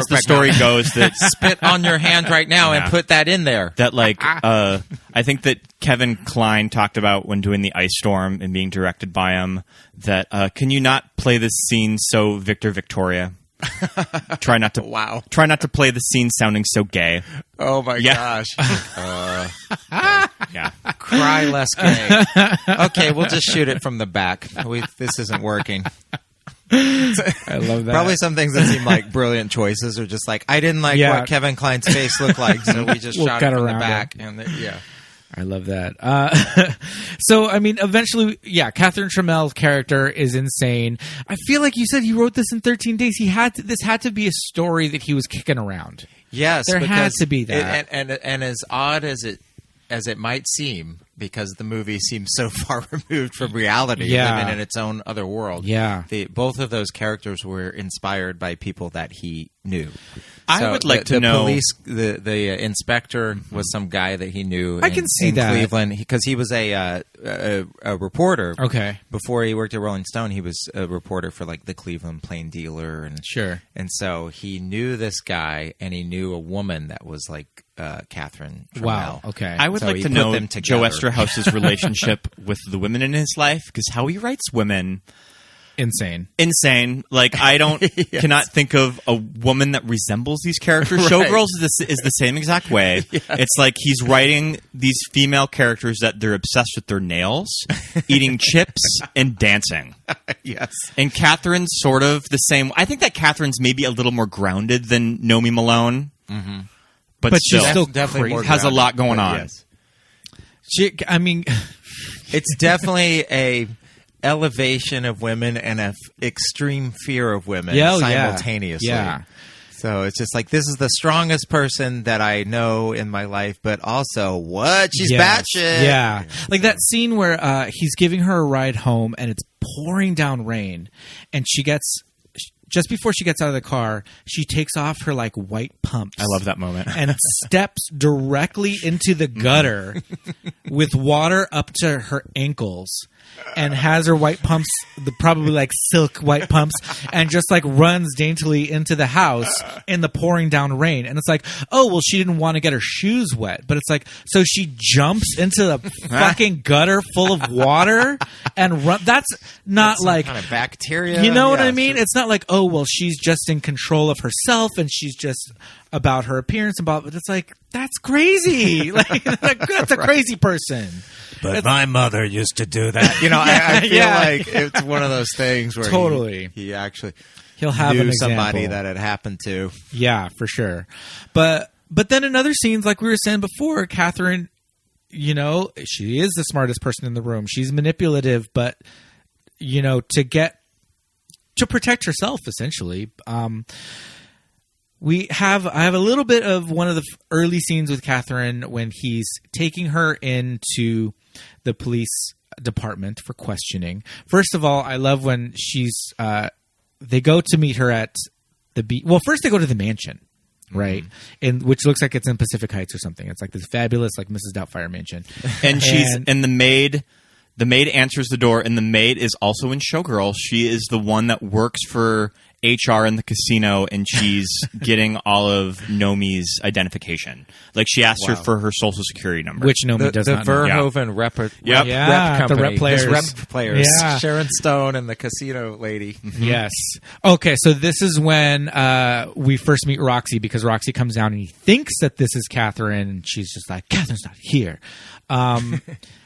the story goes that spit on your hand right now and Yeah. put that in there. that like I think that Kevin Kline talked about when doing the Ice Storm and being directed by him that can you not play this scene so Victor Victoria? Try not to Try not to play the scene sounding so gay. Oh my Yeah. gosh. Yeah. Cry less gay. Okay, we'll just shoot it from the back. This isn't working. I love that. Probably some things that seem like brilliant choices are just like, I didn't like what Kevin Kline's face looked like, so we just We'll shot it cut from the around back. And I love that. So, I mean, eventually, Catherine Trammell's character is insane. I feel like you said he wrote this in 13 days. This had to be a story that he was kicking around. Yes, There had because to be that. and as odd as it might seem, because the movie seems so far removed from reality, living in its own other world. Yeah. Both of those characters were inspired by people that he knew. I would like to know. The inspector was some guy that he knew. I can see in that. Cleveland, because he was a reporter. Okay. Before he worked at Rolling Stone, he was a reporter for like the Cleveland Plain Dealer, and Sure. And so he knew this guy, and he knew a woman that was like Catherine Trammell. Wow. Okay. I would So like he to put know them Joe together. Eszterhas's relationship with the women in his life, because how he writes women, Insane. Like, I don't cannot think of a woman that resembles these characters. Right. Showgirls is the same exact way. It's like he's writing these female characters that they're obsessed with their nails, eating chips, and dancing. Yes. And Catherine's sort of the same. I think that Catherine's maybe a little more grounded than Nomi Malone. Mm-hmm. But she's still definitely more has a lot going on. Yes. It's definitely a elevation of women and an extreme fear of women simultaneously. Yeah. So it's just like, this is the strongest person that I know in my life, but also, what? She's batshit. Yeah. Like that scene where he's giving her a ride home and it's pouring down rain, and just before she gets out of the car, she takes off her like white pumps. I love that moment. And steps directly into the gutter with water up to her ankles, and has her white pumps, probably like silk white pumps, and just like runs daintily into the house in the pouring down rain. And it's like, oh, well, she didn't want to get her shoes wet. But it's like, so she jumps into the fucking gutter full of water and run. That's not like kind of bacteria. You know what I mean? It's not like, oh, well, she's just in control of herself and she's just about her appearance and blah. But it's like, that's crazy. Like, that's a crazy person. But my mother used to do that. You know, I feel like it's one of those things where totally he actually he'll have knew an somebody example that it happened to. Yeah, for sure. But then in other scenes, like we were saying before, Catherine, you know, she is the smartest person in the room. She's manipulative, but you know, to protect herself, essentially. I have a little bit of one of the early scenes with Catherine when he's taking her into the police department for questioning. First of all, I love when they go to meet her at the beach. Well, first they go to the mansion, right? And which looks like it's in Pacific Heights or something. It's like this fabulous, like Mrs. Doubtfire mansion. And the maid answers the door, and the maid is also in Showgirls. She is the one that works for HR in the casino, and she's getting all of Nomi's identification. Like, she asks her for her social security number, which Nomi does not know. The Verhoeven rep company. The rep players. His rep players. Yeah. Sharon Stone and the casino lady. Yes. Okay, so this is when we first meet Roxy, because Roxy comes down and he thinks that this is Catherine, and she's just like, Catherine's not here.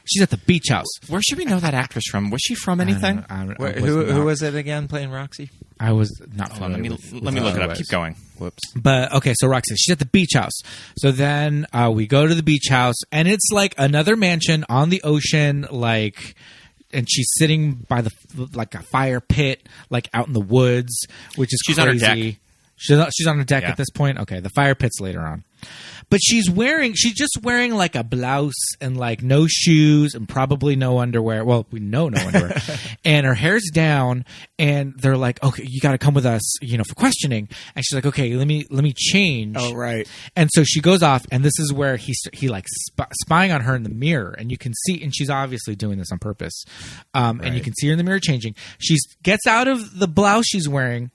She's at the beach house. Where should we know that actress from? Was she from anything? Who was it again playing Roxy? I was not familiar. Let me look it up. Keep going. Whoops. But okay, so Roxy, she's at the beach house. So then we go to the beach house, and it's like another mansion on the ocean, like, and she's sitting by like a fire pit, like out in the woods, which is she's crazy. On her deck. She's on her deck at this point. Okay, the fire pit's later on. But she's just wearing like a blouse and like no shoes and probably no underwear. Well, we know no underwear. And her hair's down, and they're like, okay, you got to come with us, you know, for questioning. And she's like, okay, let me change. Oh, right. And so she goes off, and this is where he like spying on her in the mirror, and you can see, and she's obviously doing this on purpose. And you can see her in the mirror changing. She gets out of the blouse she's wearing,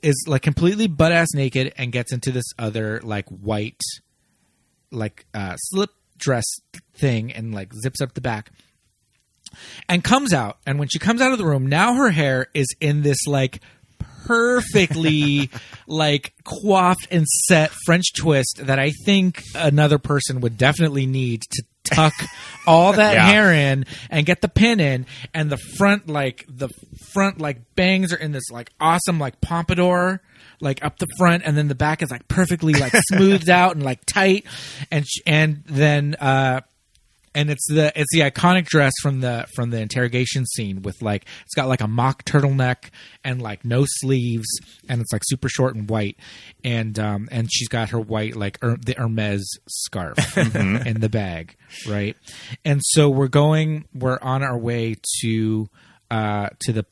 is like completely butt ass naked, and gets into this other like white, like slip dress thing, and like zips up the back, and comes out. And when she comes out of the room, now her hair is in this like perfectly like coiffed and set French twist that I think another person would definitely need to tuck all that hair in and get the pin in, and the front bangs are in this like awesome like pompadour like up the front, and then the back is like perfectly like smoothed out and like tight, and then it's the iconic dress from the interrogation scene with like, it's got like a mock turtleneck and like no sleeves, and it's like super short and white, and she's got her white like the Hermes scarf in the bag, right? And so we're on our way to the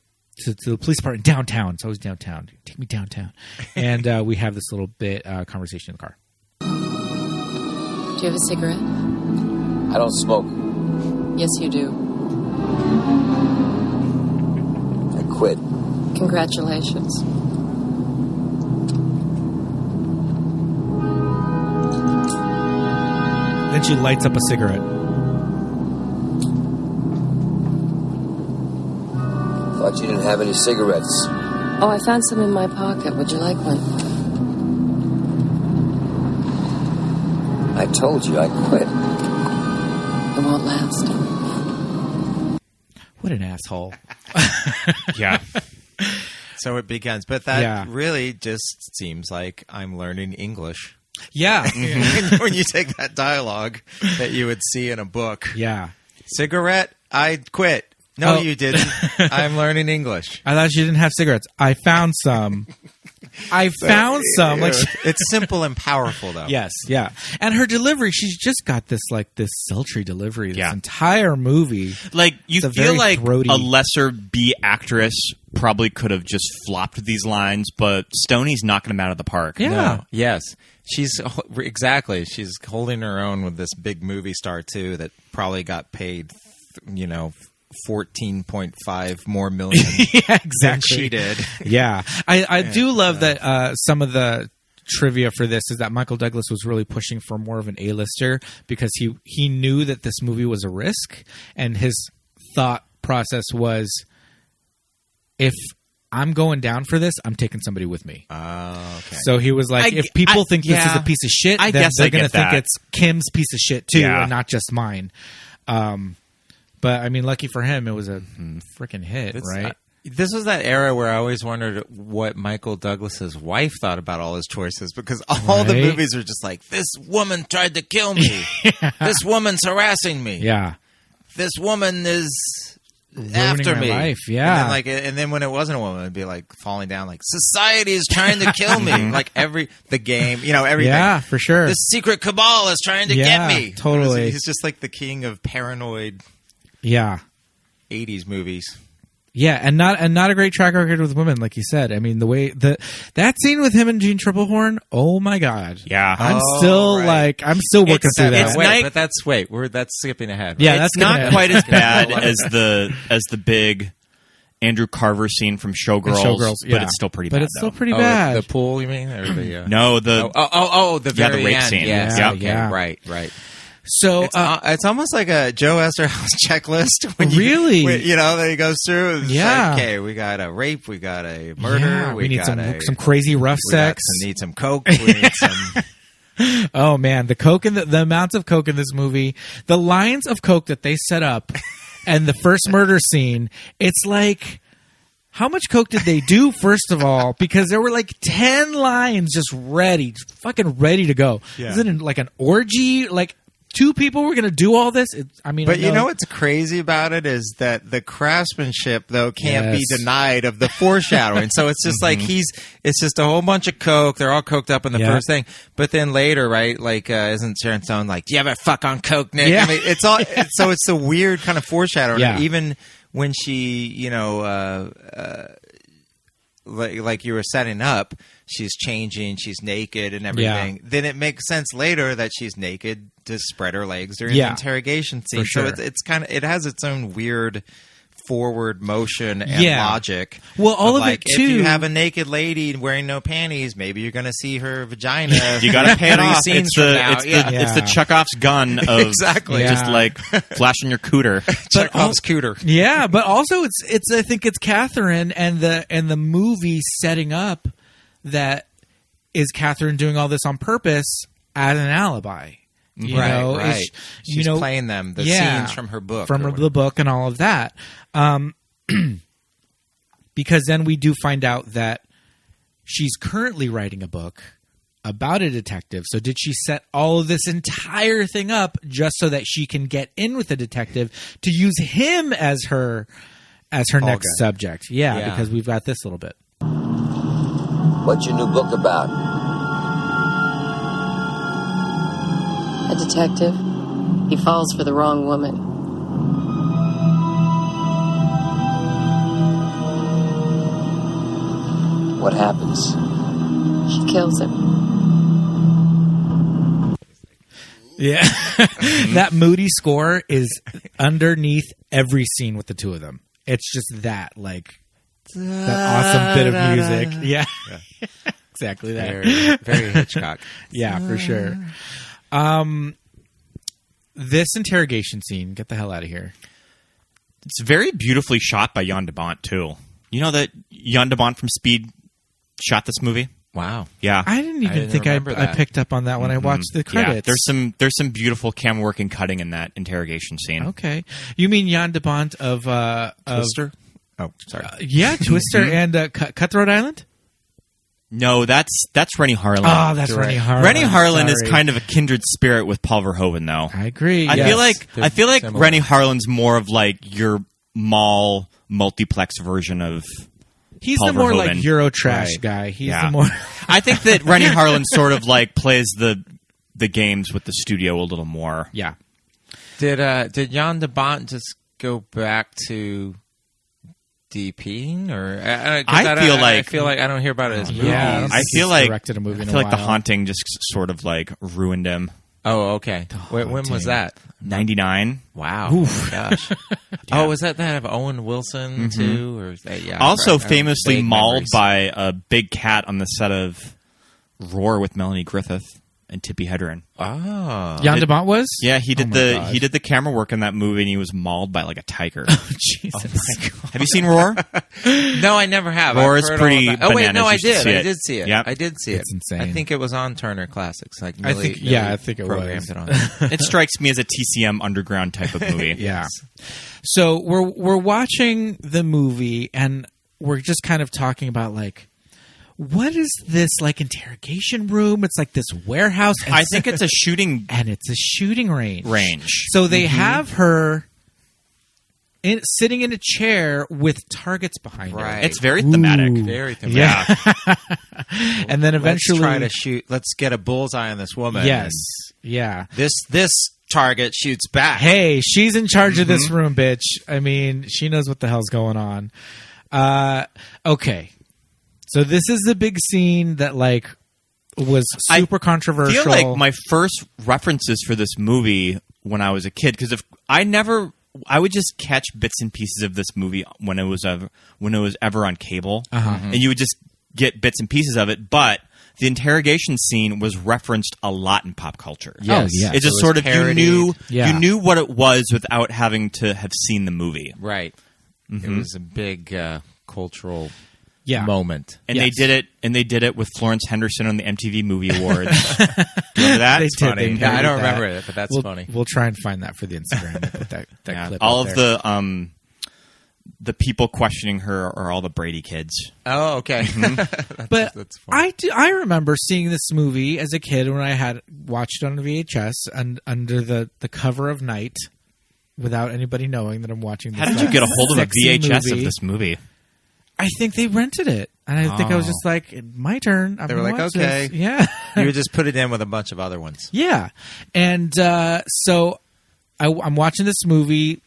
police department downtown. It's always downtown. Take me downtown. And we have this little bit conversation in the car. Do you have a cigarette? I don't smoke. Yes, you do. I quit. Congratulations. Then she lights up a cigarette. Thought you didn't have any cigarettes. Oh, I found some in my pocket. Would you like one? I told you I quit. It won't last. What an asshole. Yeah. So it begins. But that Yeah. really just seems like I'm learning English. Yeah. When you take that dialogue that you would see in a book. Yeah. Cigarette, I quit. No, Oh. you didn't. I'm learning English. I thought you didn't have cigarettes. I found some. I found some. Like, It's simple and powerful, though. yes, yeah. And her delivery, she's just got this sultry delivery. This Yeah. entire movie. Like, you It's a feel very like throaty- a lesser B actress probably could have just flopped these lines, but Stoney's knocking them out of the park. Yeah. No. Yes. She's exactly. She's holding her own with this big movie star too that probably got paid, 14.5 more million Yeah, than exactly. she did. Yeah. I do love that some of the trivia for this is that Michael Douglas was really pushing for more of an A-lister because he knew that this movie was a risk, and his thought process was, if I'm going down for this, I'm taking somebody with me. Oh, okay. So he was like, if people think this is a piece of shit, I then guess they're I going to get think that. it's Kim's piece of shit too, Yeah. and not just mine. But I mean, lucky for him, it was a freaking hit, right? This was that era where I always wondered what Michael Douglas's wife thought about all his choices, because all the Right. movies are just like, this woman tried to kill me. This woman's harassing me. Yeah. This woman is Ruining after my me. life, yeah. And then when it wasn't a woman, it'd be like falling down, like society is trying to kill me. Like the game, everything. Yeah, for sure. This secret cabal is trying to Yeah, get me. totally. He's just like the king of paranoid Yeah. 80s movies. Yeah, and not a great track record with women, like you said. I mean, the way that scene with him and Gene Triplehorn, oh my god! Yeah. I'm still right. I'm still working through that. it's That's skipping ahead. Yeah, right? that's It's not gonna- quite as bad as the big Andrew Carver scene from Showgirls, yeah. but it's still pretty But bad. it's still though. pretty Oh, bad. the pool, you mean? Or the, No, the the Yeah, the very rape end. scene. Yes. Yeah, Okay. yeah. Right. So It's almost like a Joe Eszterhas checklist. When Really? that he goes through. It's Yeah. like, okay, we got a rape, we got a murder, yeah, we need got some crazy rough we got sex. need some coke. We need some. Oh man, the coke and the amounts of coke in this movie, the lines of coke that they set up, and the first murder scene. It's like, how much coke did they do? First of all, because there were like 10 lines just fucking ready to go. Yeah. Is it like an orgy? Like 2 people were going to do all this? But you know what's crazy about it is that the craftsmanship, though, can't be Yes. denied of the foreshadowing. So it's just like it's just a whole bunch of coke. They're all coked up in the Yeah. first thing. But then later, right, like, isn't Sharon Stone like, do you ever fuck on coke, Nick? Yeah. I mean, it's all, so it's a weird kind of foreshadowing. Yeah. Even when she, like you were setting up, she's changing, she's naked and everything. Yeah. Then it makes sense later that she's naked to spread her legs during Yeah. the interrogation scene. For sure. So it's kind of, it has its own weird forward motion and Yeah. logic. Well, all of like, it, too- if you have a naked lady wearing no panties, maybe you're going to see her vagina. You got to pay it 3 off. scenes It's from the now. it's Yeah. the it's the Chekhov's gun of Exactly. just Yeah. like flashing your cooter. Chekhov's cooter. Yeah, but also it's I think it's Catherine and the movie setting up that is Catherine doing all this on purpose as an alibi. You know, right. Is- She's playing them, the scenes from her book. from or the book and all of that. Because then we do find out that she's currently writing a book about a detective. So did she set all of this entire thing up just so that she can get in with the detective to use him as her next guy. subject? Yeah, Yeah. because we've got this little bit. What's your new book about? A detective. He falls for the wrong woman. What happens? She kills him. Yeah. That moody score is underneath every scene with the two of them. It's just that, like, that awesome bit of music. Yeah. Exactly that. Very, very Hitchcock. Yeah, for sure. This interrogation scene, get the hell out of here. It's very beautifully shot by Jan de Bont too. You know that Jan de Bont from Speed shot this movie? Wow. Yeah. I didn't think I picked up on that when I watched the credits. Yeah, there's some beautiful camera work and cutting in that interrogation scene. Okay. You mean Jan de Bont of Twister? Oh, sorry. Yeah, Twister and Cutthroat Island? No, that's Rennie Harlan. Oh, that's Rennie Harlan. Rennie Harlan Sorry. is kind of a kindred spirit with Paul Verhoeven, though. I agree. I feel like similar. Rennie Harlan's more of like your mall multiplex version of. He's Paul the more Verhoeven. like Eurotrash Right. guy. He's Yeah. the more. I think that Rennie Harlan sort of like plays the games with the studio a little more. Yeah. Did Jan de Bont just go back to DPing, or I feel like I don't hear about it as movies. Yeah, I feel he's like directed a movie in a The while. Haunting just sort of like ruined him. Oh, okay. When was that? 99. Wow. Oh my gosh. Oh, was that of Owen Wilson too? Or yeah. Also I famously vague mauled memories. by a big cat on the set of Roar with Melanie Griffith and Tippi Hedren. Oh. Jan de Bont was? Yeah, he did my gosh. he did the camera work in that movie, and he was mauled by like a tiger. Jesus. Have you seen Roar? No, I never have. Roar I've is heard pretty all about- Oh wait, no, bananas. I You should did. see I it. did see it. Yep. I did see it. It's insane. I think it was on Turner Classics. Like I Millie, think- yeah, Millie I think it programmed was. it on. It strikes me as a TCM underground type of movie. Yeah. So we're watching the movie, and we're just kind of talking about like, what is this like interrogation room? It's like this warehouse. And I think it's a shooting and it's a shooting range. So So they have her sitting in a chair with targets behind her. Right. it's very thematic. Ooh. Very thematic. Yeah. And then eventually, Let's try to shoot. Let's get a bullseye on this woman. yes, yeah. This target shoots back. Hey, she's in charge of this room, bitch. I mean, she knows what the hell's going on. Okay. So this is the big scene that like was super controversial. I feel like my first references for this movie when I was a kid, because I would just catch bits and pieces of this movie when it was ever on cable, and you would just get bits and pieces of it. But the interrogation scene was referenced a lot in pop culture. Yes. Oh, yes. It just was sort of parodied. Yeah. you knew what it was without having to have seen the movie. Right. It was a big cultural moment. And Yes. they did it with Florence Henderson on the MTV Movie Awards. Do you remember that? They It's did. funny. They Yeah, I don't parodied that. remember it, but that's we'll, funny. We'll try and find that for the Instagram. We'll put that Yeah. clip All out of there. the people questioning her are all the Brady kids. Oh, okay. But that's funny. I remember seeing this movie as a kid when I had watched it on VHS and under the cover of night without anybody knowing that I'm watching this. How did you get a hold of a sexy VHS movie. of this movie? I think they rented it. And I think I was just like, my turn. I'm They were gonna like, watch okay. this. Yeah. You would just put it in with a bunch of other ones. Yeah. And so I'm watching this movie,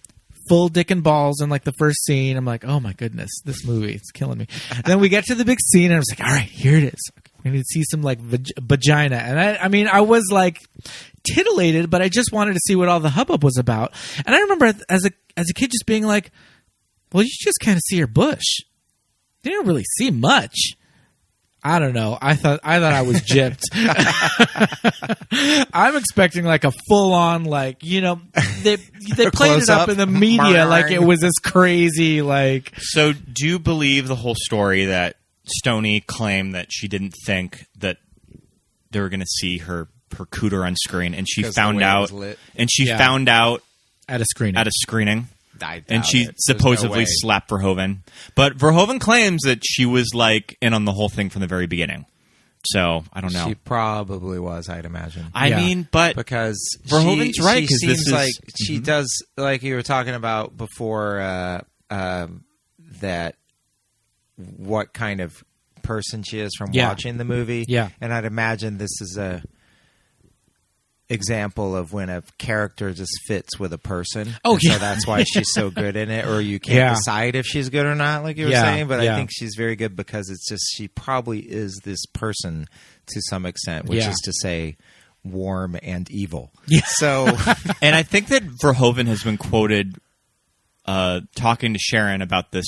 full dick and balls, in like the first scene. I'm like, oh my goodness, this movie, it's killing me. And then we get to the big scene, and I was like, all right, here it is. We're going to see some like vagina. And I mean, I was like titillated, but I just wanted to see what all the hubbub was about. And I remember as a kid just being like, well, you just kind of see her bush. You didn't really see much. I don't know. I thought I was gypped. I'm expecting like a full on like, you know, they played it up in the media like it was this crazy like. So do you believe the whole story that Stoney claimed that she didn't think that they were going to see her cooter on screen, and she 'Cause found the way it out, was lit. and she Yeah. found out At a screening. I doubt and she it. There's supposedly no way. slapped Verhoeven. But Verhoeven claims that she was like in on the whole thing from the very beginning. So I don't know. She probably was, I'd imagine. I Yeah. mean, but Because Verhoeven's right, She 'cause this seems is- like she does, like you were talking about before, that what kind of person she is from Yeah. watching the movie. Yeah. And I'd imagine this is a example of when a character just fits with a person. Oh, And yeah. So that's why she's so good in it, or you can't Yeah. decide if she's good or not, like you were Yeah, saying. But yeah. I think she's very good because it's just she probably is this person to some extent, which Yeah. is to say warm and evil. Yeah. So and I think that Verhoeven has been quoted talking to Sharon about this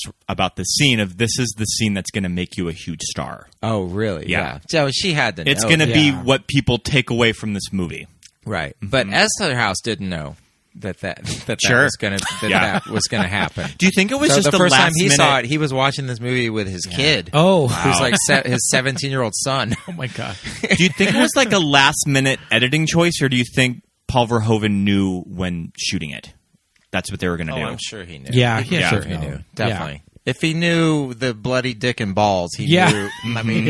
scene of this is the scene that's going to make you a huge star. oh, really? Yeah. So she had to It's know going to that. be Yeah. what people take away from this movie. Right. But Eszterhas didn't know. that Sure. was gonna that was gonna happen. Do you think it was So just the first time last he minute? saw it, he was watching this movie with his kid. Oh, who's like his 17-year-old son. oh my god. Do you think it was like a last minute editing choice, or do you think Paul Verhoeven knew when shooting it? That's what they were going to do. I'm sure he knew. Yeah, I'm sure he knew. Definitely. If he knew the bloody dick and balls, he knew. I mean,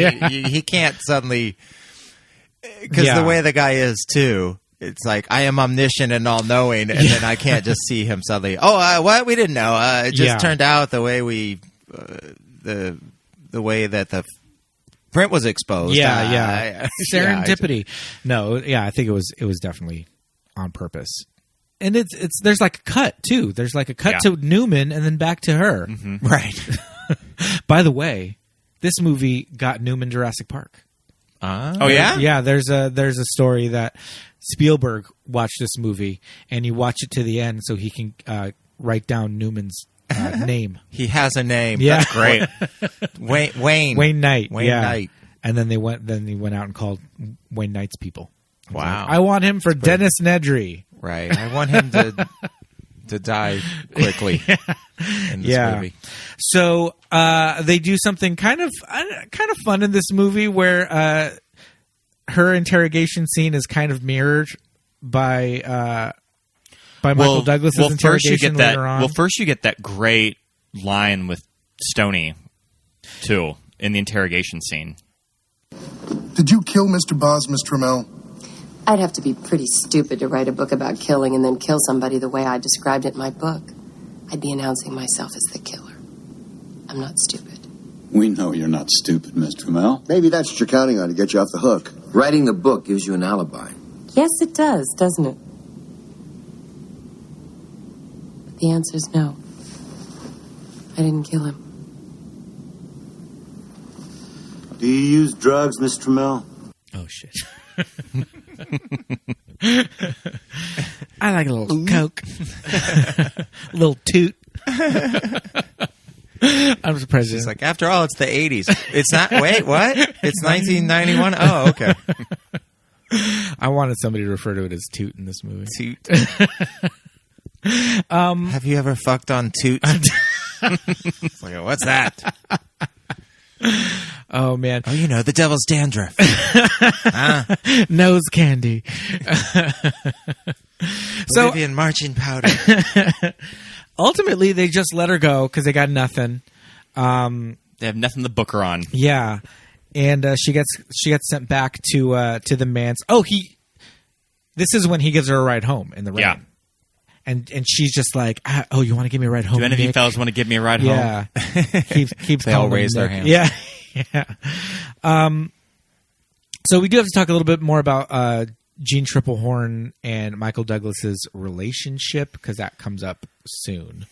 he can't suddenly, because the way the guy is too. It's like, I am omniscient and all-knowing, and then I can't just see him suddenly. Oh, what? We didn't know. It just turned out the way the way that the print was exposed. Serendipity. I think it was definitely on purpose. And it's there's like a cut too. There's like a cut to Newman and then back to her. Mm-hmm. Right. By the way, this movie got Newman Jurassic Park. Oh yeah? Yeah, there's a story that Spielberg watched this movie and he watched it to the end so he can write down Newman's name. He has a name. Yeah. That's great. Wayne Knight. Knight. And then he went out and called Wayne Knight's people. Wow. I want him for Dennis Nedry. Right. I want him to die quickly in this movie. So they do something kind of fun in this movie where her interrogation scene is kind of mirrored by Michael Douglas's interrogation later on. Well, first you get that great line with Stoney, too, in the interrogation scene. Did you kill Mr. Boz, Miss Trammell? I'd have to be pretty stupid to write a book about killing and then kill somebody the way I described it in my book. I'd be announcing myself as the killer. I'm not stupid. We know you're not stupid, Miss Trammell. Maybe that's what you're counting on to get you off the hook. Writing the book gives you an alibi. Yes, it does, doesn't it? But the answer's no. I didn't kill him. Do you use drugs, Miss Trammell? Oh, shit. I like a little Coke. A little toot. I'm surprised. It's like, after all, it's the 80s. It's not, wait, what? It's 1991? Oh, okay. I wanted somebody to refer to it as toot in this movie. Toot. Have you ever fucked on toot? It's like, what's that? Oh, man. Oh, you know, the devil's dandruff. Nose candy. So, Vivian marching powder. Ultimately, they just let her go because they got nothing. They have nothing to book her on. Yeah, and she gets sent back to the manse. This is when he gives her a ride home in the rain. Yeah. And she's just like, oh, you want to give me a ride home? Do any of you Nick? fellas want to give me a ride home? Yeah. keeps They all calling raise their Nick. hands. Yeah. So we do have to talk a little bit more about Jean Triplehorn and Michael Douglas's relationship because that comes up soon.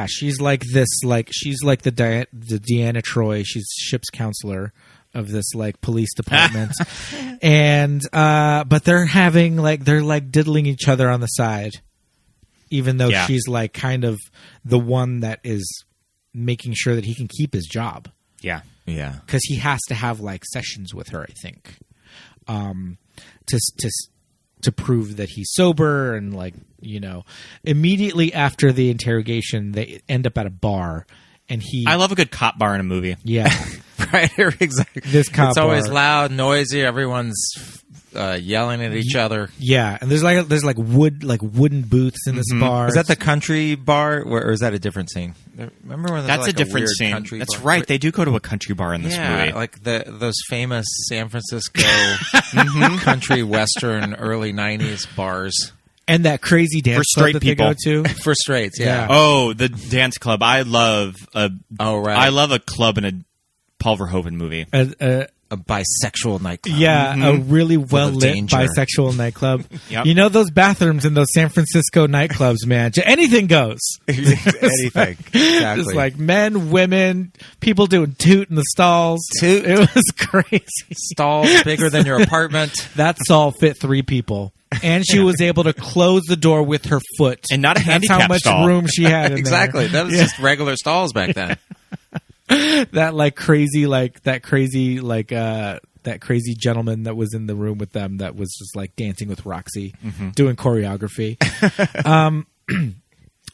She's like this, she's like the Deanna Troi. She's ship's counselor of this police department, and but they're having they're diddling each other on the side, even though she's kind of the one that is making sure that he can keep his job. Yeah, because he has to have sessions with her, I think, to prove that he's sober and immediately after the interrogation they end up at a bar. And I love a good cop bar in a movie. Yeah. Right, exactly. This cop it's always bar. loud, noisy. Everyone's yelling at each other. Yeah, and there's wooden booths in this bar. Is that the country bar, or is that a different scene? Remember when that's a different weird scene. Country that's bar? right. They do go to a country bar in this movie. Like those famous San Francisco country western early '90s bars. And that crazy dance for straight club that people. they go to. For straights, yeah. Oh, the dance club. I love I love a club in a Paul Verhoeven movie. A bisexual nightclub. Yeah, a really well-lit bisexual nightclub. Yep. You know those bathrooms in those San Francisco nightclubs, man. Anything goes. Anything. Exactly. Just men, women, people doing toot in the stalls. Toot. It was crazy. Stalls bigger than your apartment. That stall fit 3 people. And she was able to close the door with her foot. And not a handicap That's how much stall. room she had in exactly. there. That was just regular stalls back then. That that crazy gentleman that was in the room with them that was just like dancing with Roxy, doing choreography.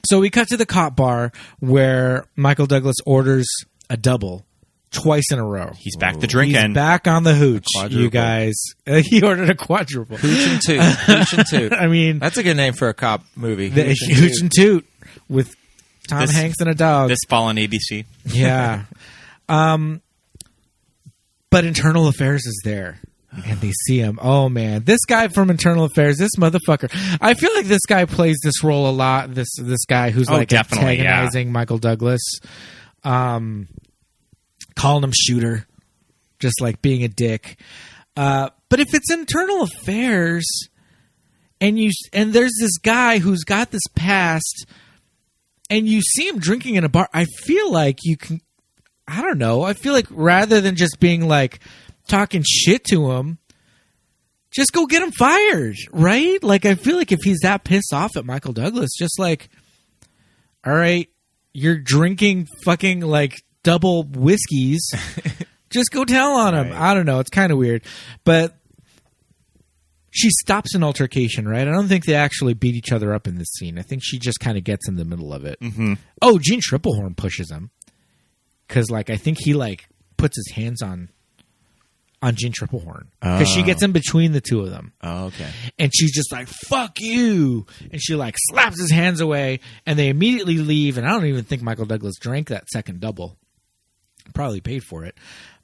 So we cut to the cop bar where Michael Douglas orders a double twice in a row. He's back to drinking. He's back on the hooch, you guys. He ordered a quadruple. Hooch and Toot. Hooch and Toot. I mean, that's a good name for a cop movie. Hooch and Toot with Tom Hanks and a dog. This fall on ABC. Yeah. But Internal Affairs is there. And they see him. Oh, man. This guy from Internal Affairs, this motherfucker. I feel like this guy plays this role a lot. This guy who's antagonizing Michael Douglas. Calling him shooter. Just like being a dick. But if it's Internal Affairs and there's this guy who's got this past and you see him drinking in a bar, I feel like you can... I don't know. I feel like rather than just being like... talking shit to him, just go get him fired, right? Like, I feel like if he's that pissed off at Michael Douglas, just like, all right, you're drinking fucking like double whiskeys, just go tell on him. Right. I don't know. It's kind of weird, but she stops an altercation, right? I don't think they actually beat each other up in this scene. I think she just kind of gets in the middle of it. Mm-hmm. Oh, Gene Triplehorn pushes him because, like, I think he like puts his hands on Gene Triplehorn because she gets in between the two of them. Oh, okay. And she's just like, fuck you. And she like slaps his hands away and they immediately leave. And I don't even think Michael Douglas drank that second double. Probably paid for it.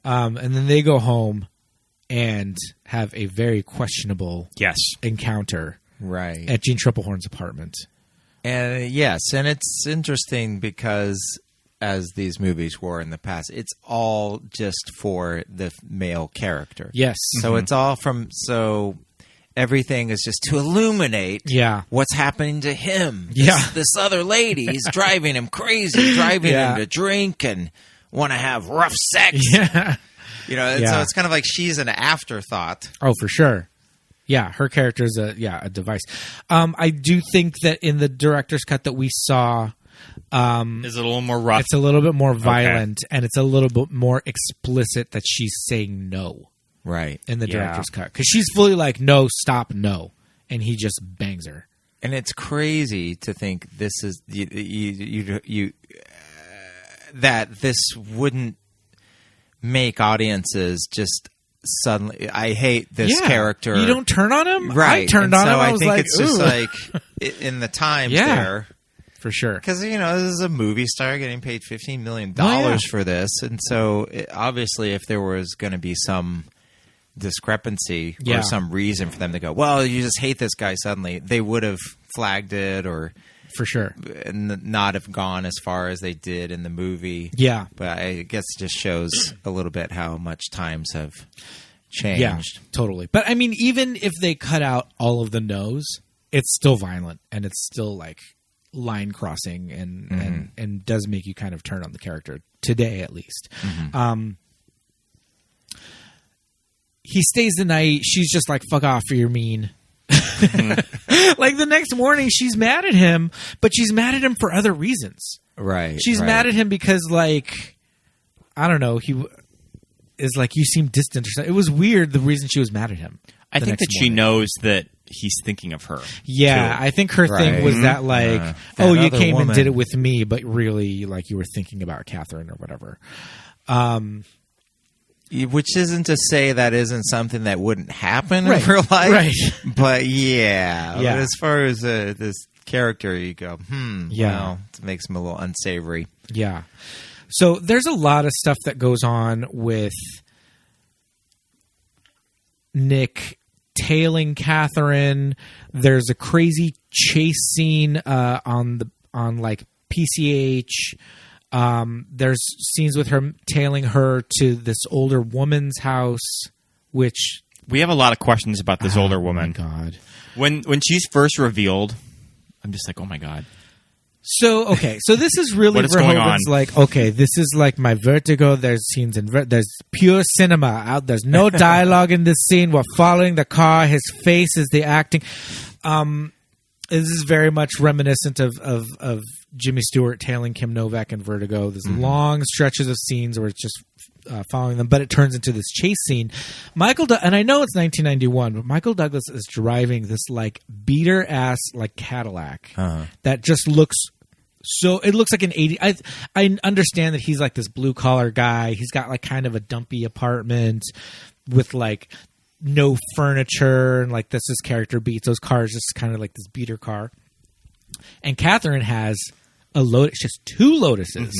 And then they go home and have a very questionable encounter at Gene Triplehorn's apartment. And yes, and it's interesting because as these movies were in the past, it's all just for the male character. Yes. So it's all so everything is just to illuminate what's happening to him. This other lady is driving him crazy, driving him to drink and want to have rough sex. Yeah. You know, so it's kind of like she's an afterthought. Oh, for sure. Yeah, her character is a device. I do think that in the director's cut that we saw, is it a little more rough? It's a little bit more violent, and it's a little bit more explicit that she's saying no. Right. In the director's cut. Because she's fully like, no, stop, no. And he just bangs her. And it's crazy to think this is that this wouldn't make audiences just suddenly, I hate this character. You don't turn on him? Right. I turned on him. I was think like, it's just like in the times there. For sure. Because, you know, this is a movie star getting paid $15 million for this. And so, obviously, if there was going to be some discrepancy or some reason for them to go, well, you just hate this guy suddenly, they would have flagged it or... For sure. And not have gone as far as they did in the movie. Yeah. But I guess it just shows a little bit how much times have changed. Yeah, totally. But, I mean, even if they cut out all of the no's, it's still violent. And it's still, like... line crossing and does make you kind of turn on the character today, at least. He stays the night. She's just like, fuck off, you're mean. Like the next morning she's mad at him, but she's mad at him for other reasons. Right. She's mad at him because, like, I don't know, he is like, you seem distant or something. It was weird the reason she was mad at him. I think that she knows that he's thinking of her. Yeah, too. I think her thing was that, like, that you came and did it with me, but really, like, you were thinking about Catherine or whatever. Which isn't to say that isn't something that wouldn't happen in real life. Right. But But as far as this character, you go, well, it makes him a little unsavory. Yeah. So there's a lot of stuff that goes on with Nick tailing Catherine. There's a crazy chase scene on like PCH. There's scenes with her tailing her to this older woman's house, which we have a lot of questions about this older woman. Oh my God. When she's first revealed, I'm just like, oh my God. So this is really what is going on? Like, okay, this is like my Vertigo. There's scenes there's pure cinema out. There's no dialogue in this scene. We're following the car. His face is the acting. This is very much reminiscent of Jimmy Stewart tailing Kim Novak in Vertigo. There's long stretches of scenes where it's just following them, but it turns into this chase scene. And I know it's 1991, but Michael Douglas is driving this like beater ass like Cadillac that just looks. So it looks like an 80. I understand that he's like this blue collar guy. He's got like kind of a dumpy apartment with like no furniture, and like this his character beats those cars, just kind of like this beater car. And Catherine has a Lotus, just 2 Lotuses,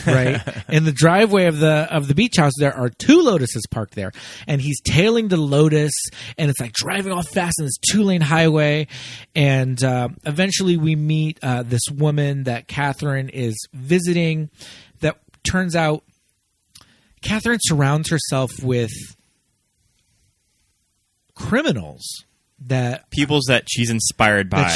right? In the driveway of the beach house, there are 2 Lotuses parked there, and he's tailing the Lotus, and it's like driving all fast on this 2-lane highway, and eventually we meet this woman that Catherine is visiting. That turns out Catherine surrounds herself with criminals. Peoples that she's inspired by.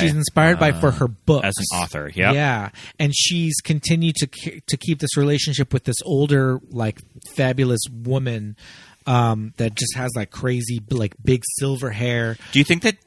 For her books as an author. Yeah, and she's continued to keep this relationship with this older, like fabulous woman that just has like crazy, like big silver hair. Do you think that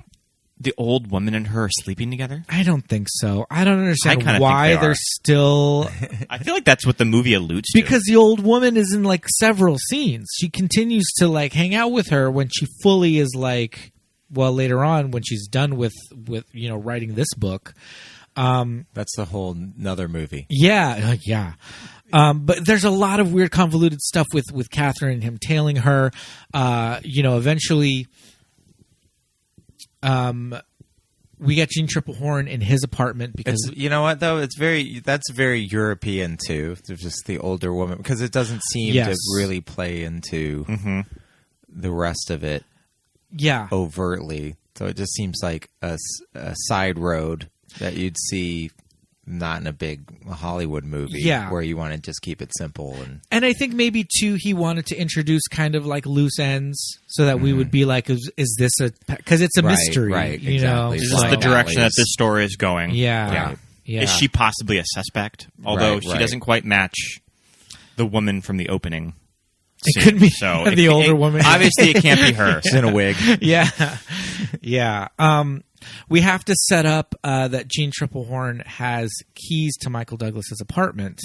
the old woman and her are sleeping together? I don't think so. I don't understand why they're still. I feel like that's what the movie alludes to. Because the old woman is in like several scenes. She continues to like hang out with her when she fully is like. Well, later on, when she's done with writing this book, that's the whole another movie. Yeah. But there's a lot of weird, convoluted stuff with Catherine and him tailing her. Eventually, we get Gene Triplehorn in his apartment because you know what though, that's very European too. There's just the older woman because it doesn't seem to really play into the rest of it. Yeah, overtly. So it just seems like a side road that you'd see not in a big Hollywood movie where you want to just keep it simple. And I think maybe, too, he wanted to introduce kind of like loose ends so that we would be like, is this a... Because it's a mystery, right, you exactly. know? Is this the direction that this story is going? Yeah. Is she possibly a suspect? Although she doesn't quite match the woman from the opening. It could be the older woman. Obviously, it can't be her. She's in a wig. Yeah. We have to set up that Gene Triplehorn has keys to Michael Douglas's apartment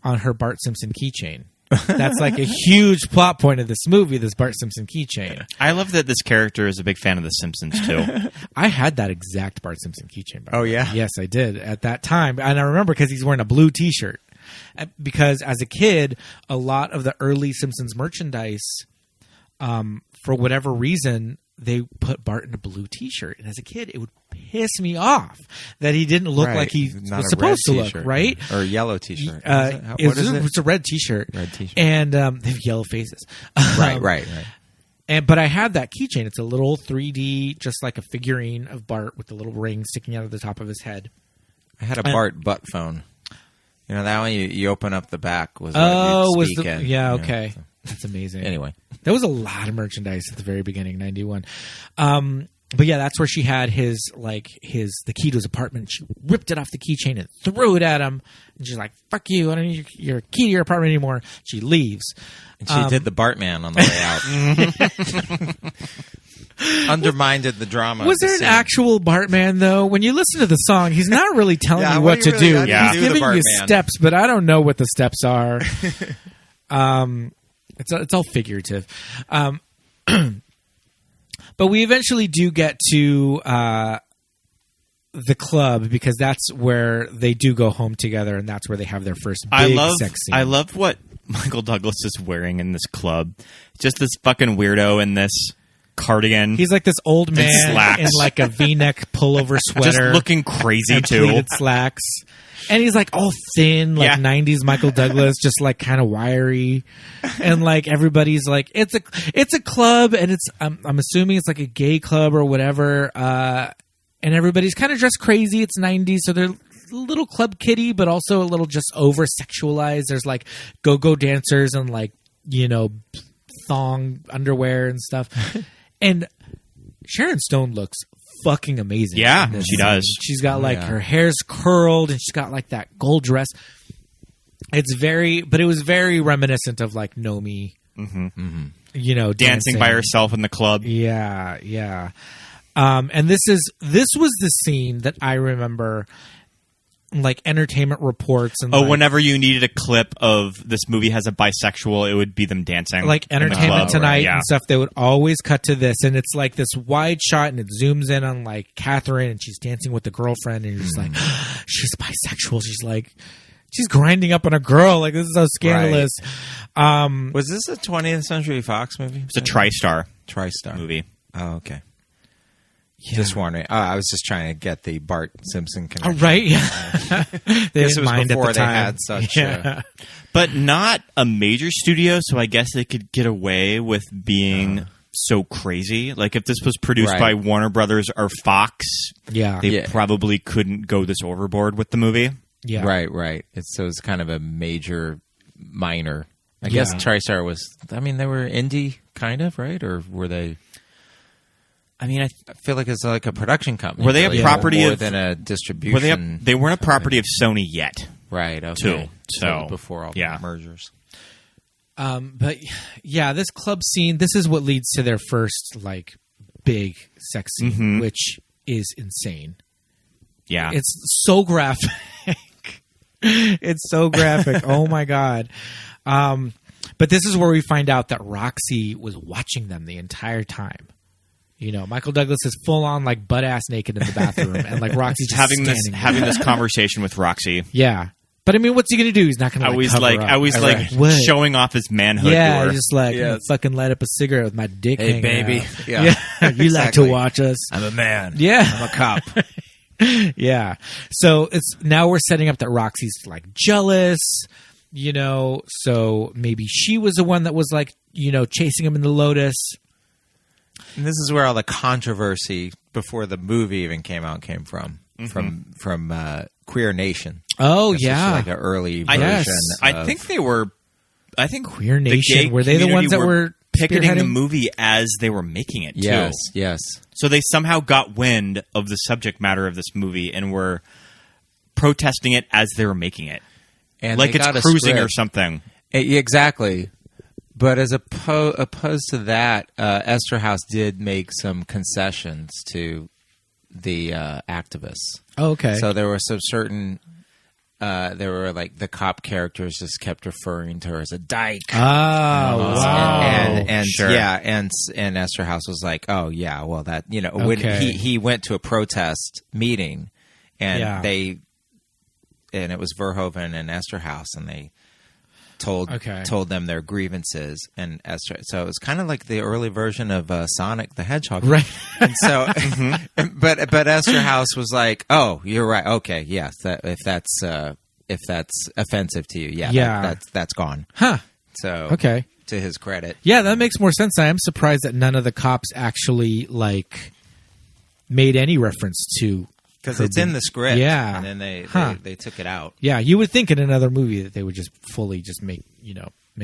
on her Bart Simpson keychain. That's like a huge plot point of this movie, this Bart Simpson keychain. I love that this character is a big fan of The Simpsons, too. I had that exact Bart Simpson keychain. Oh, yeah? Yes, I did at that time. And I remember because he's wearing a blue T-shirt. Because as a kid, a lot of the early Simpsons merchandise, for whatever reason, they put Bart in a blue T-shirt. And as a kid, it would piss me off that he didn't look like he was supposed to look, right? Or a yellow T-shirt. It's a red T-shirt. Red T-shirt. And they have yellow faces. Right. But I had that keychain. It's a little 3D, just like a figurine of Bart with the little ring sticking out of the top of his head. I had a Bart butt phone. You know, that one you open up the back was what you'd speak in. Yeah, okay. So. That's amazing. Anyway. There was a lot of merchandise at the very beginning, 91. But yeah, that's where she had the key to his apartment. She ripped it off the keychain and threw it at him. And she's like, fuck you, I don't need your key to your apartment anymore. She leaves. And she did the Bartman on the way out. Undermined the drama. Was there an actual Bartman, though? When you listen to the song, he's not really telling you what to do. He's giving you steps, but I don't know what the steps are. It's all figurative. But we eventually do get to the club because that's where they do go home together, and that's where they have their first big sex scene. I love what Michael Douglas is wearing in this club. Just this fucking weirdo in this cardigan. He's like this old man in like a V-neck pullover sweater, just looking crazy and too. Pleated slacks, and he's like all thin, like 90s Michael Douglas, just like kind of wiry, and like everybody's like, it's a club, and it's I'm assuming it's like a gay club or whatever, and everybody's kind of dressed crazy. It's 90s, so they're a little club kitty, but also a little just over sexualized. There's like go-go dancers and like thong underwear and stuff. And Sharon Stone looks fucking amazing. Yeah, she does. She's got her hair's curled and she's got like that gold dress. But it was very reminiscent of like Nomi, dancing by herself in the club. Yeah. And this was the scene that I remember like entertainment reports and like, whenever you needed a clip of this movie has a bisexual, it would be them dancing. Like Entertainment Tonight Yeah. and stuff, they would always cut to this, and it's like this wide shot, and it zooms in on like Catherine, and she's dancing with the girlfriend, and you're just like, she's bisexual. She's grinding up on a girl. Like, this is so scandalous. Was this a 20th Century Fox movie? It's a TriStar movie. Oh, okay. Yeah. Just wondering. I was just trying to get the Bart Simpson Oh, connection. right? Yeah. They This didn't was mind at before the they time. had such. Yeah. But not a major studio, so I guess they could get away with being so crazy. Like, if this was produced Right. by Warner Brothers or Fox, Yeah. they Yeah. probably couldn't go this overboard with the movie. Yeah. Right. It's kind of a major minor. I guess TriStar was. I mean, they were indie, kind of, right? Or were they? I mean, I feel like it's like a production company. Were they a really, property more of- than a distribution? they weren't a property of Sony yet. Right. Okay. Too. So before all yeah. the mergers. But yeah, this club scene, this is what leads to their first like big sex scene, which is insane. Yeah. It's so graphic. It's so graphic. Oh my God. But this is where we find out that Roxy was watching them the entire time. You know, Michael Douglas is full on like butt ass naked in the bathroom, and like Roxy's just having standing there. this conversation with Roxy. Yeah. But I mean, what's he going to do? He's not going to always What? showing off his manhood. Yeah, to her. just like I'm gonna fucking light up a cigarette with my dick. Hey, hanging baby. out. Yeah. You like to Exactly. watch us? I'm a man. Yeah, I'm a cop. yeah. So it's now we're setting up that Roxy's like jealous, you know. So maybe she was the one that was like, you know, chasing him in the Lotus. And this is where all the controversy before the movie even came out came from Queer Nation. Oh This was yeah, like an early version. Yes. I think they were. I think Queer the Nation. gay Were they the ones community that were picketing the spearheading? movie as they were making it? yes, too. yes. So they somehow got wind of the subject matter of this movie and were protesting it as they were making it, And like they it's got a cruising or script. something. Exactly. But as opposed to that, Eszterhas did make some concessions to the activists. Oh, okay. So there were some certain. There were like the cop characters just kept referring to her as a dyke. Oh wow. And Sure. yeah, and Eszterhas was like, oh yeah, well that when Okay. he went to a protest meeting, and Yeah. and it was Verhoeven and Eszterhas, and they told them their grievances, and so it was kind of like the early version of Sonic the Hedgehog, Right. And so, but Eszterhas was like, "Oh, you're right. Okay, yes. If that's offensive to you, Yeah. that's gone." Huh. So Okay. to his credit, Yeah, that makes more sense. I am surprised that none of the cops actually like made any reference to because her it's in being- the script, Yeah. and then Huh. they took it out. Yeah, you would think in another movie that they would just fully just make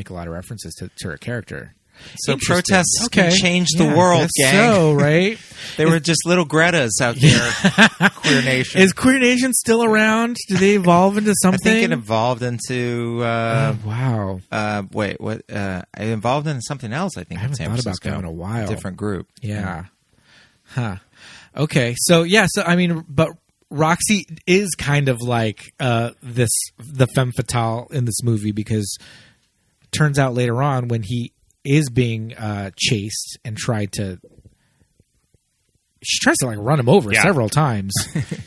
a lot of references to her character. So Interesting. protests can change the Yeah, world, guess gang. So, right? They were just little Gretas out there. Queer Nation. Is Queer Nation still around? Do they evolve into I something? think it evolved into. Wow. Wait, what? It evolved into something else. I think I haven't in San thought about Francisco. that in a while. Different group. Yeah. Huh. Okay. So yeah. So I mean, but Roxy is kind of like the femme fatale in this movie, because turns out later on when he is being chased and she tries to like run him over several times,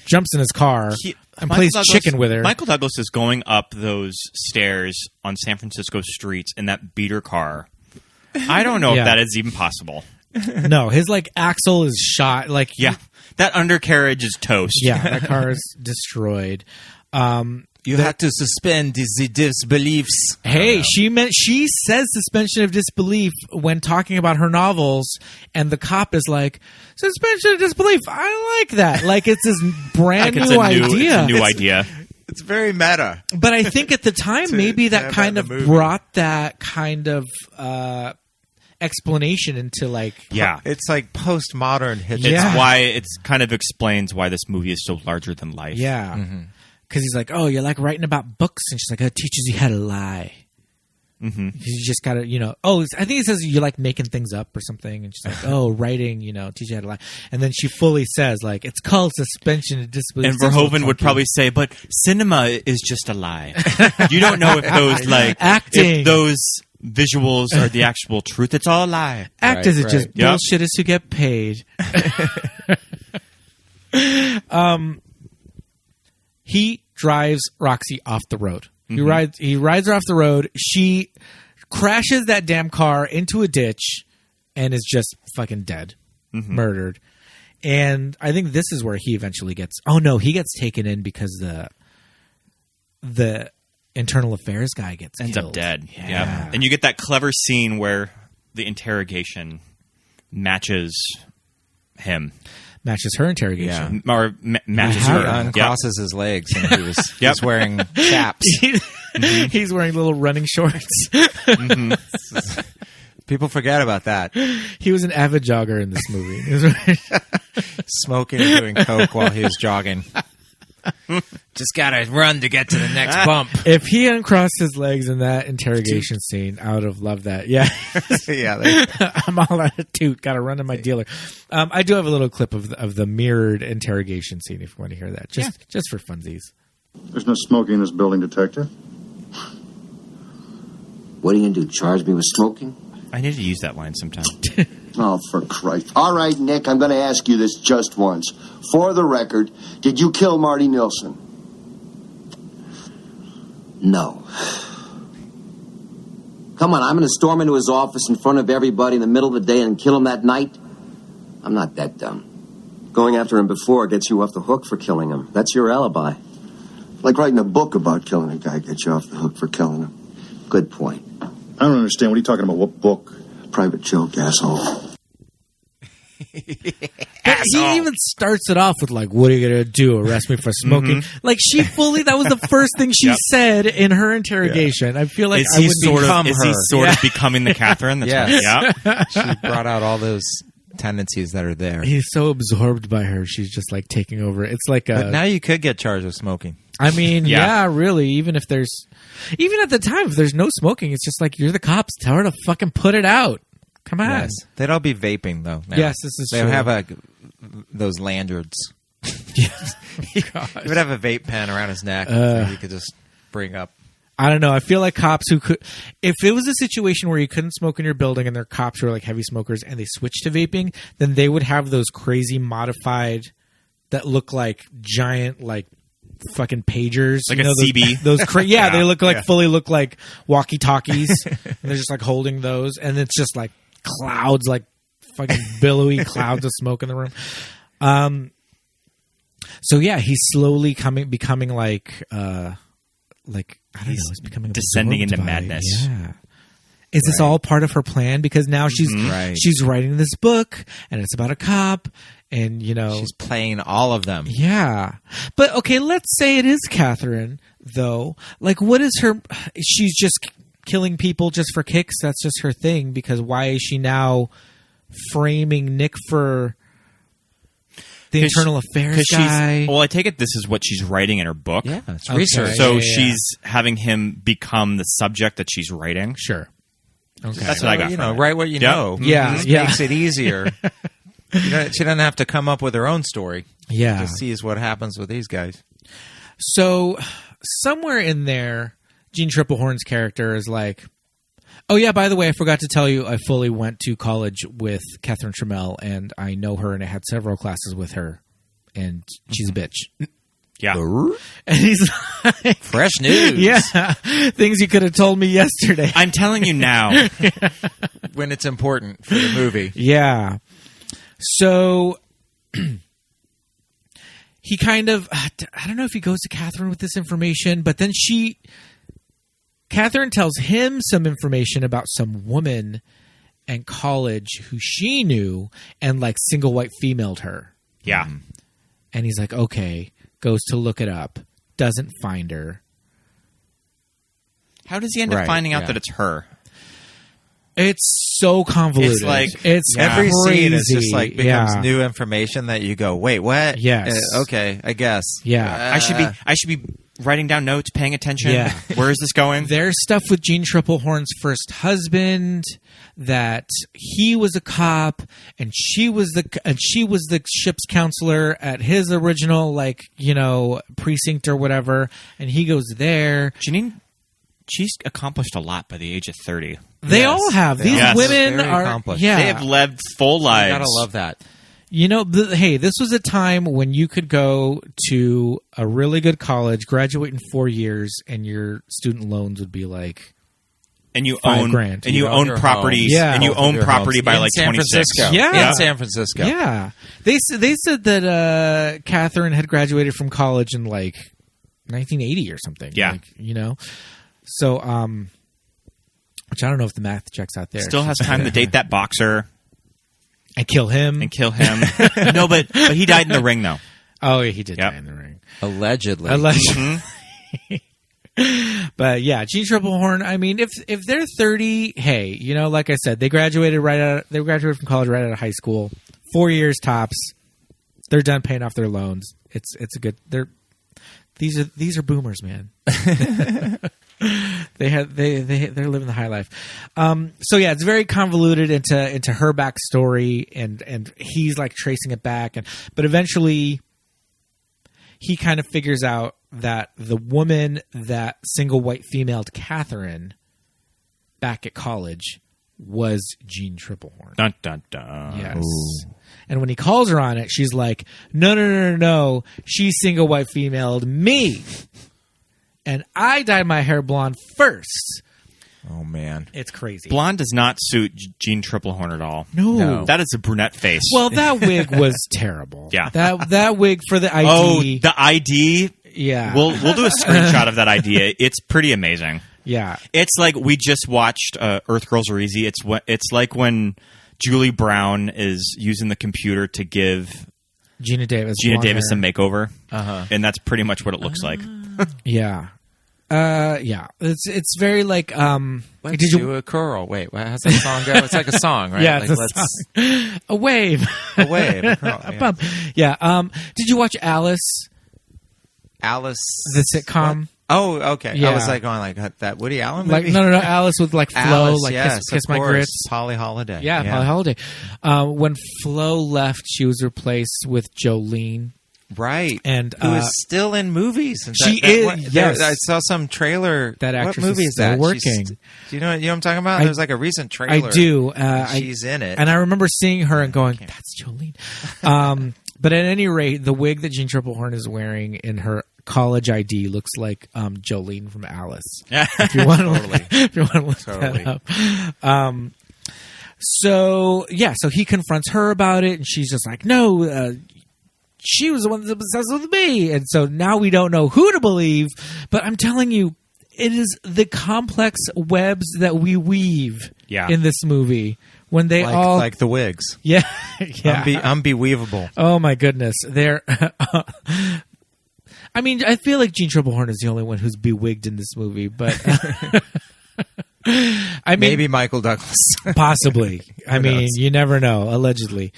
jumps in his car and plays chicken with her. Michael Douglas is going up those stairs on San Francisco streets in that beater car. I don't know Yeah. if that is even possible. No, his like axle is shot. Like Yeah, that undercarriage is toast. yeah, that car is destroyed. You had to suspend the disbeliefs. Hey, she says suspension of disbelief when talking about her novels, and the cop is like, suspension of disbelief. I like that. Like it's this brand Like new idea. It's a new idea. It's very meta. But I think at the time, maybe that have kind that of in the movie. brought that kind of explanation into like, Yeah. It's like postmodern Hitchcock. It's Yeah. why it's kind of explains why this movie is so larger than life. yeah. Because he's like, oh, you're like writing about books, and she's like, oh, it teaches you how to lie. Mm-hmm. You just gotta, I think it says you like making things up or something, and she's like, oh, writing, teach you how to lie. And then she fully says, like, it's called suspension of disbelief. And Verhoeven would probably say, but cinema is just a lie. You don't know if those acting, if those visuals are the actual truth. It's all a lie. Actors are just bullshitters who get paid. He drives Roxy off the road. Mm-hmm. He rides her off the road. She crashes that damn car into a ditch and is just fucking dead, murdered. And I think this is where he eventually gets. Oh no, he gets taken in because the internal affairs guy ends up dead. Yeah, and you get that clever scene where the interrogation matches him. Matches her interrogation. Yeah. Or matches her. Uncrosses his legs and he's wearing chaps. He's wearing little running shorts. People forget about that. He was an avid jogger in this movie. Smoking and doing coke while he was jogging. Just gotta run to get to the next bump. If he uncrossed his legs in that interrogation scene, I would have loved that. Yeah. I'm all out of toot. Gotta run to my dealer. I do have a little clip of the mirrored interrogation scene if you want to hear that. Just for funsies. There's no smoking in this building, Detective. What are you going to do, charge me with smoking? I need to use that line sometime. Oh, for Christ. All right, Nick, I'm going to ask you this just once. For the record, did you kill Marty Nilsson? No. Come on, I'm going to storm into his office in front of everybody in the middle of the day and kill him that night? I'm not that dumb. Going after him before gets you off the hook for killing him. That's your alibi. Like writing a book about killing a guy gets you off the hook for killing him. Good point. I don't understand. What are you talking about? What book? Private joke, asshole. He even starts it off with like, what are you going to do? Arrest me for smoking? Like that was the first thing she said in her interrogation. I feel like Is he sort of becoming the Catherine? Yes. She brought out all those tendencies that are there. He's so absorbed by her. She's just like taking over. It's like But now you could get charged with smoking. I mean, really. Even at the time, if there's no smoking, it's just like, you're the cops. Tell her to fucking put it out. Come on. Yes. They'd all be vaping, though. Now. Yes, this is true. They would have those lanyards. Yes. He would have a vape pen around his neck that he could just bring up. I don't know. I feel like cops who could... If it was a situation where you couldn't smoke in your building and their cops were like heavy smokers and they switched to vaping, then they would have those crazy modified that look like giant, like, fucking pagers, like a CB. They fully look like walkie-talkies, and they're just like holding those, and it's just like clouds, like fucking billowy clouds of smoke in the room. So yeah, he's slowly becoming like I don't know, he's becoming descending into by, madness. Yeah. Is this all part of her plan? Because now she's writing this book, and it's about a cop, and she's playing all of them. Yeah, but okay, let's say it is Catherine, though. Like, what is her? She's just killing people just for kicks. That's just her thing. Because why is she now framing Nick for the internal affairs guy? I take it this is what she's writing in her book. Yeah, it's research. So she's having him become the subject that she's writing. Sure. Okay. That's what I got. Write what you know. Yeah, It makes it easier. She doesn't have to come up with her own story. Yeah. Just sees what happens with these guys. So somewhere in there, Jean Triplehorn's character is like, oh yeah, by the way, I forgot to tell you, I fully went to college with Catherine Trammell, and I know her, and I had several classes with her, and she's a bitch. Yeah. And he's like, fresh news. Yeah. Things you could have told me yesterday. I'm telling you now. When it's important for the movie. Yeah. So he kind of, I don't know if he goes to Catherine with this information, but then Catherine tells him some information about some woman in college who she knew and like single white femaled her. Yeah. And he's like, okay, goes to look it up, doesn't find her. How does he end up finding out that it's her? It's so convoluted. It's like every crazy. scene is just like becomes new information that you go, wait, what? Yes. Okay, I guess. Yeah. I should be writing down notes, paying attention. Yeah. Where is this going? There's stuff with Jean Triplehorn's first husband that he was a cop and she was the ship's counselor at his original precinct or whatever, and he goes there. Janine, she's accomplished a lot by the age of 30. They all have. These women Very are accomplished. yeah. They have lived full lives. You gotta love that. Hey, this was a time when you could go to a really good college, graduate in 4 years, and your student loans would be like and you $5 own grand. And you own property. Yeah. And you own property by in like San 26. Francisco. Yeah. In San Francisco. Yeah. They said that Catherine had graduated from college in like 1980 or something. Yeah. So, which I don't know if the math checks out there. Still has time to date that boxer. And kill him. No, but he died in the ring, though. Oh, yeah, he did die in the ring. Allegedly. Mm-hmm. But yeah, Jean Triplehorn, I mean, if they're 30, hey, like I said, they graduated from college right out of high school. 4 years tops. They're done paying off their loans. It's a good these are boomers, man. they're living the high life. So yeah, it's very convoluted into her backstory, and he's like tracing it back, but eventually he kind of figures out that the woman that single white femaled Catherine back at college was Jean Triplehorn. Dun dun dun. Yes. Ooh. And when he calls her on it, she's like, no. She's single white femaled me. And I dyed my hair blonde first. Oh, man. It's crazy. Blonde does not suit Jean Triplehorn at all. No. That is a brunette face. Well, that wig was terrible. Yeah. That wig for the ID. Oh, the ID? Yeah. We'll do a screenshot of that ID. It's pretty amazing. Yeah. It's like we just watched Earth Girls Are Easy. It's like when Julie Brown is using the computer to give Gina Davis a makeover. Uh-huh. And that's pretty much what it looks like. Yeah. Yeah. It's very like Let's do a curl. Wait, how's that song go? It's like a song, right? Yeah, like, song. A wave. A wave. A curl, a bump. Yeah. Did you watch Alice? Alice, the sitcom. What? Oh, okay. Yeah. I was like going like that Woody Allen movie? Like no, Alice with like Flo, Alice, like yes, kiss my grits. Polly Holiday. Yeah, Polly Holiday. When Flo left, she was replaced with Jolene. Right, and who is still in movies? And she is. Yes, I saw some trailer. That actress what movie is still that? working. Do you know what I'm talking about? There's like a recent trailer. I do. She's in it, and I remember seeing her and going, "That's Jolene." But at any rate, the wig that Jean Triplehorn is wearing in her college ID looks like Jolene from Alice. If you want to look that up. So he confronts her about it, and she's just like, "No, she was the one that's obsessed with me." And so now we don't know who to believe. But I'm telling you, it is the complex webs that we weave in this movie. When they all like the wigs, yeah. Unbeweavable. Oh my goodness, they're. I mean, I feel like Jean Triplehorn is the only one who's bewigged in this movie, but I mean, maybe Michael Douglas, possibly. I mean, you never know. Allegedly,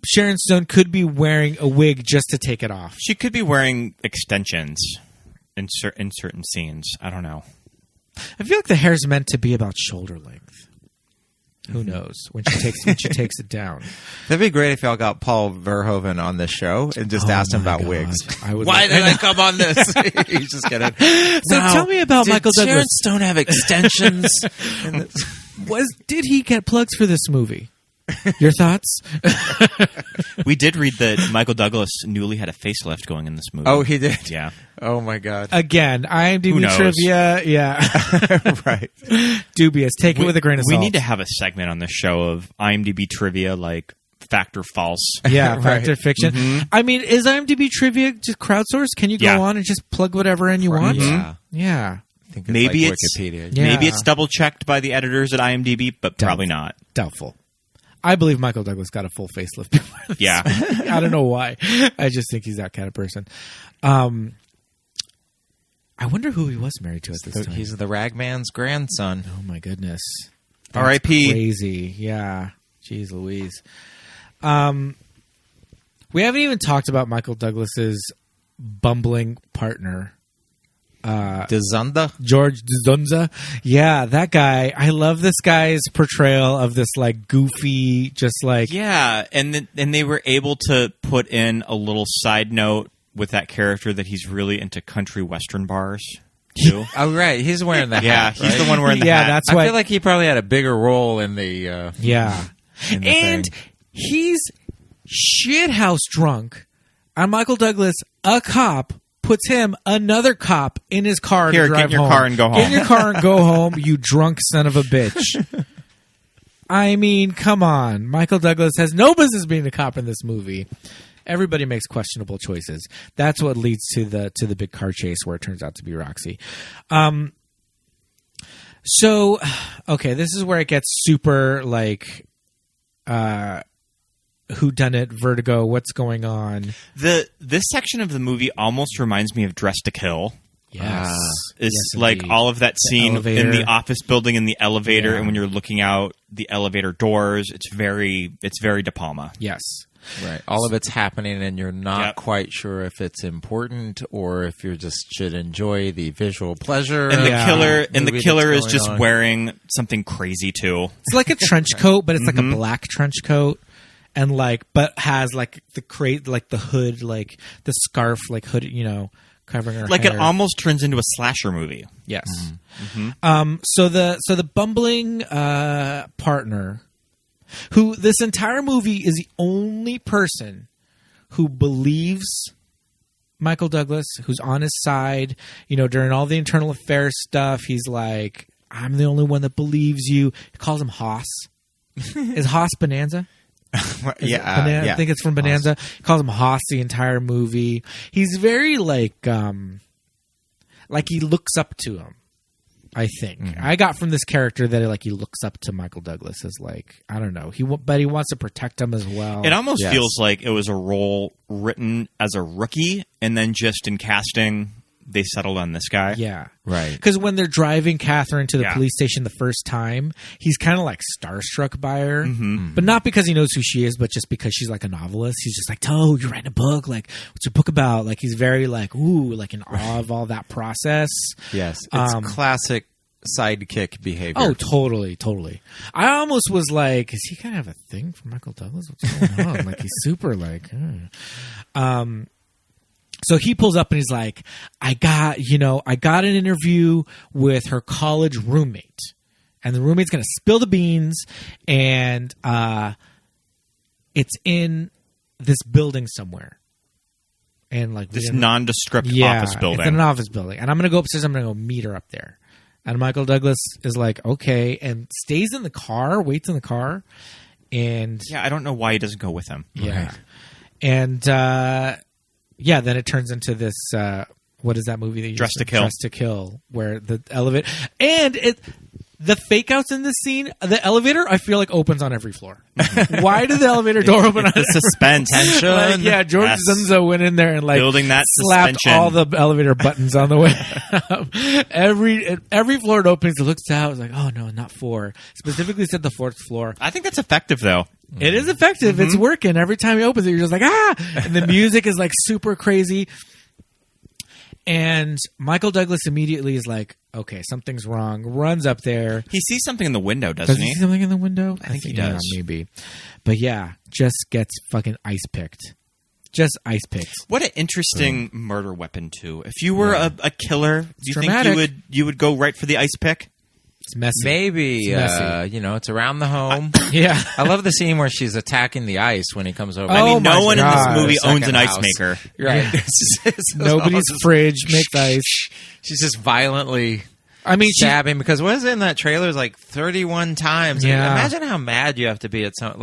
Sharon Stone could be wearing a wig just to take it off. She could be wearing extensions in certain scenes. I don't know. I feel like the hair's meant to be about shoulder length. Who knows when she takes it down? That'd be great if y'all got Paul Verhoeven on this show and just asked him about wigs. Why did I come on this? He's just kidding. So tell me about Michael Douglas. Did Sharon Stone have extensions? Did he get plugs for this movie? Your thoughts? We did read that Michael Douglas newly had a facelift going in this movie. Oh, he did? Yeah. Oh, my God. Again, IMDb trivia. Yeah. Right. Dubious. Take it with a grain of salt. We need to have a segment on the show of IMDb trivia, like fact or false. Yeah, right. fact or fiction. Mm-hmm. I mean, is IMDb trivia just crowdsourced? Can you go on and just plug whatever in you want? Yeah. Yeah. I think maybe like it's Wikipedia. Yeah. Maybe it's double checked by the editors at IMDb, but probably not. Doubtful. I believe Michael Douglas got a full facelift before this. Yeah. I don't know why. I just think he's that kind of person. I wonder who he was married to at this time. He's the Ragman's grandson. Oh, my goodness. R.I.P. Crazy. Yeah. Jeez Louise. We haven't even talked about Michael Douglas's bumbling partner. Dzunda? George Dzunda. Yeah, that guy. I love this guy's portrayal of this like goofy, just like and they were able to put in a little side note with that character that he's really into country western bars too. Oh, right. He's wearing the hat. He's the one wearing the yeah, hat. that's I why. feel like he probably had a bigger role in the and thing. he's shithouse drunk. And Michael Douglas, a cop, puts him, another cop, in his car Here, to drive get in your home. car and go home. Get in your car and go home, you drunk son of a bitch. I mean, come on. Michael Douglas has no business being a cop in this movie. Everybody makes questionable choices. That's what leads to the big car chase where it turns out to be Roxy. So, okay, this is where it gets super like whodunit, Vertigo, what's going on? This section of the movie almost reminds me of Dress to Kill. Yes. It's Yes, like indeed. all of that scene elevator. in the office building in the elevator, Yeah. and when you're looking out the elevator doors, it's very De Palma. Yes. Right. All of it's happening, and you're not Yep. quite sure if it's important or if you just should enjoy the visual pleasure. And Yeah. the killer is just wearing something crazy too. It's like a trench coat, but it's like a black trench coat. And like, but has like the hood, like the scarf, like hood, covering her Like hair. it almost turns into a slasher movie. Yes. So the bumbling partner, who this entire movie is the only person who believes Michael Douglas, who's on his side, during all the internal affairs stuff, he's like, I'm the only one that believes you. He calls him Haas. Is Haas Bonanza? yeah. I think it's from Bonanza. He calls him Haas the entire movie. He's very like he looks up to him. I think I got from this character that he looks up to Michael Douglas as like, I don't know, but he wants to protect him as well. It almost feels like it was a role written as a rookie, and then just in casting they settled on this guy. Yeah. Right. Because when they're driving Catherine to the Yeah. police station the first time, he's kind of like starstruck by her. Mm-hmm. But not because he knows who she is, but just because she's like a novelist. He's just like, Toe, you're writing a book. Like, what's your book about? Like, he's very like, ooh, like in awe of all that process. Yes. It's classic sidekick behavior. Oh, totally, totally. I almost was like, is he kind of have a thing for Michael Douglas? What's going on? Like, he's super like, So he pulls up and he's like, I got an interview with her college roommate, and the roommate's going to spill the beans, and it's in this building somewhere. And like This nondescript office building. It's in an office building. And I'm going to go upstairs. I'm going to go meet her up there. And Michael Douglas is like, okay, and stays in the car, waits in the car. And Yeah, I don't know why he doesn't go with him. yeah. Right. And then it turns into this, what is that movie that you Dress to Kill. Dress to Kill, where the elevator, and the fake outs in this scene, the elevator, I feel like opens on every floor. Why did the elevator door open on The suspense. Tension. Like, yeah, George Yes. Zunzo went in there and like Building that slapped suspension. all the elevator buttons on the way up. Every floor it opens, it looks out, it's like, oh no, not 4. Specifically said the 4th floor. I think that's effective though. It is effective. It's working. Every time he opens it, you're just like, ah! And the music is like super crazy. And Michael Douglas immediately is like, okay, something's wrong. Runs up there. He sees something in the window, doesn't Does he see something in the window? I think he does. Yeah, maybe. But yeah, just gets fucking ice picked. Just ice picked. What an interesting murder weapon too. If you were a killer, do you dramatic. think you would go right for the ice pick? It's messy. Maybe, It's messy. it's around the home. Yeah. I love the scene where she's attacking the ice when he comes over. I mean, Oh my no one in God. this movie Second owns an ice house. maker. Right. Nobody's fridge makes ice. She's just violently I mean, stabbing because what is it in that trailer is like 31 times. Yeah. Imagine how mad you have to be at some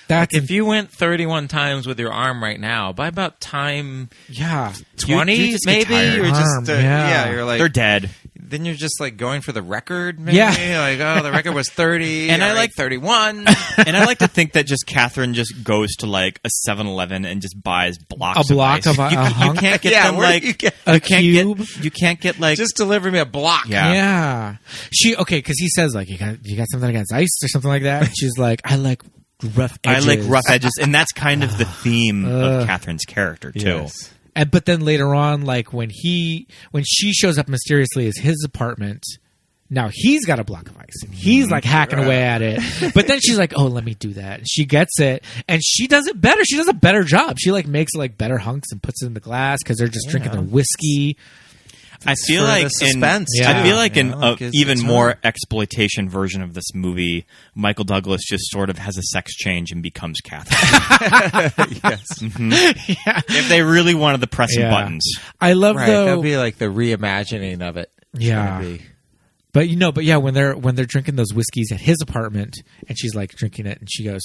That's if you went 31 times with your arm right now, by about time yeah. 20 you just get maybe tired. you're just Yeah. you're like They're dead. then you're just like going for the record maybe Yeah. like oh the record was 30 And I all right, like 31 And I like to think that just Catherine just goes to like a 7-Eleven and just buys blocks A block of of ice. a Honk? can't get Yeah, them where do like you get- A you can't cube? you can't get like just deliver me a block. Yeah. Yeah. Because he says like, you got something against ice or something like that. And she's like, I like rough edges. I like rough edges, and that's kind of the theme of Catherine's character too. Yes. But then later on, like when she shows up mysteriously at his apartment, now he's got a block of ice and he's like hacking away at it. But then she's like, "Oh, let me do that." And she gets it and she does it better. She does a better job. She like makes like better hunks and puts it in the glass because they're just drinking their whiskey. I feel like suspense. I feel like in like an even more exploitation version of this movie, Michael Douglas just sort of has a sex change and becomes Catherine. Yes. Yeah. If they really wanted the pressing buttons. I love though. That'd be like the reimagining of it. It's Yeah. gonna be- But yeah, when they're drinking those whiskeys at his apartment, and she's like drinking it, and she goes,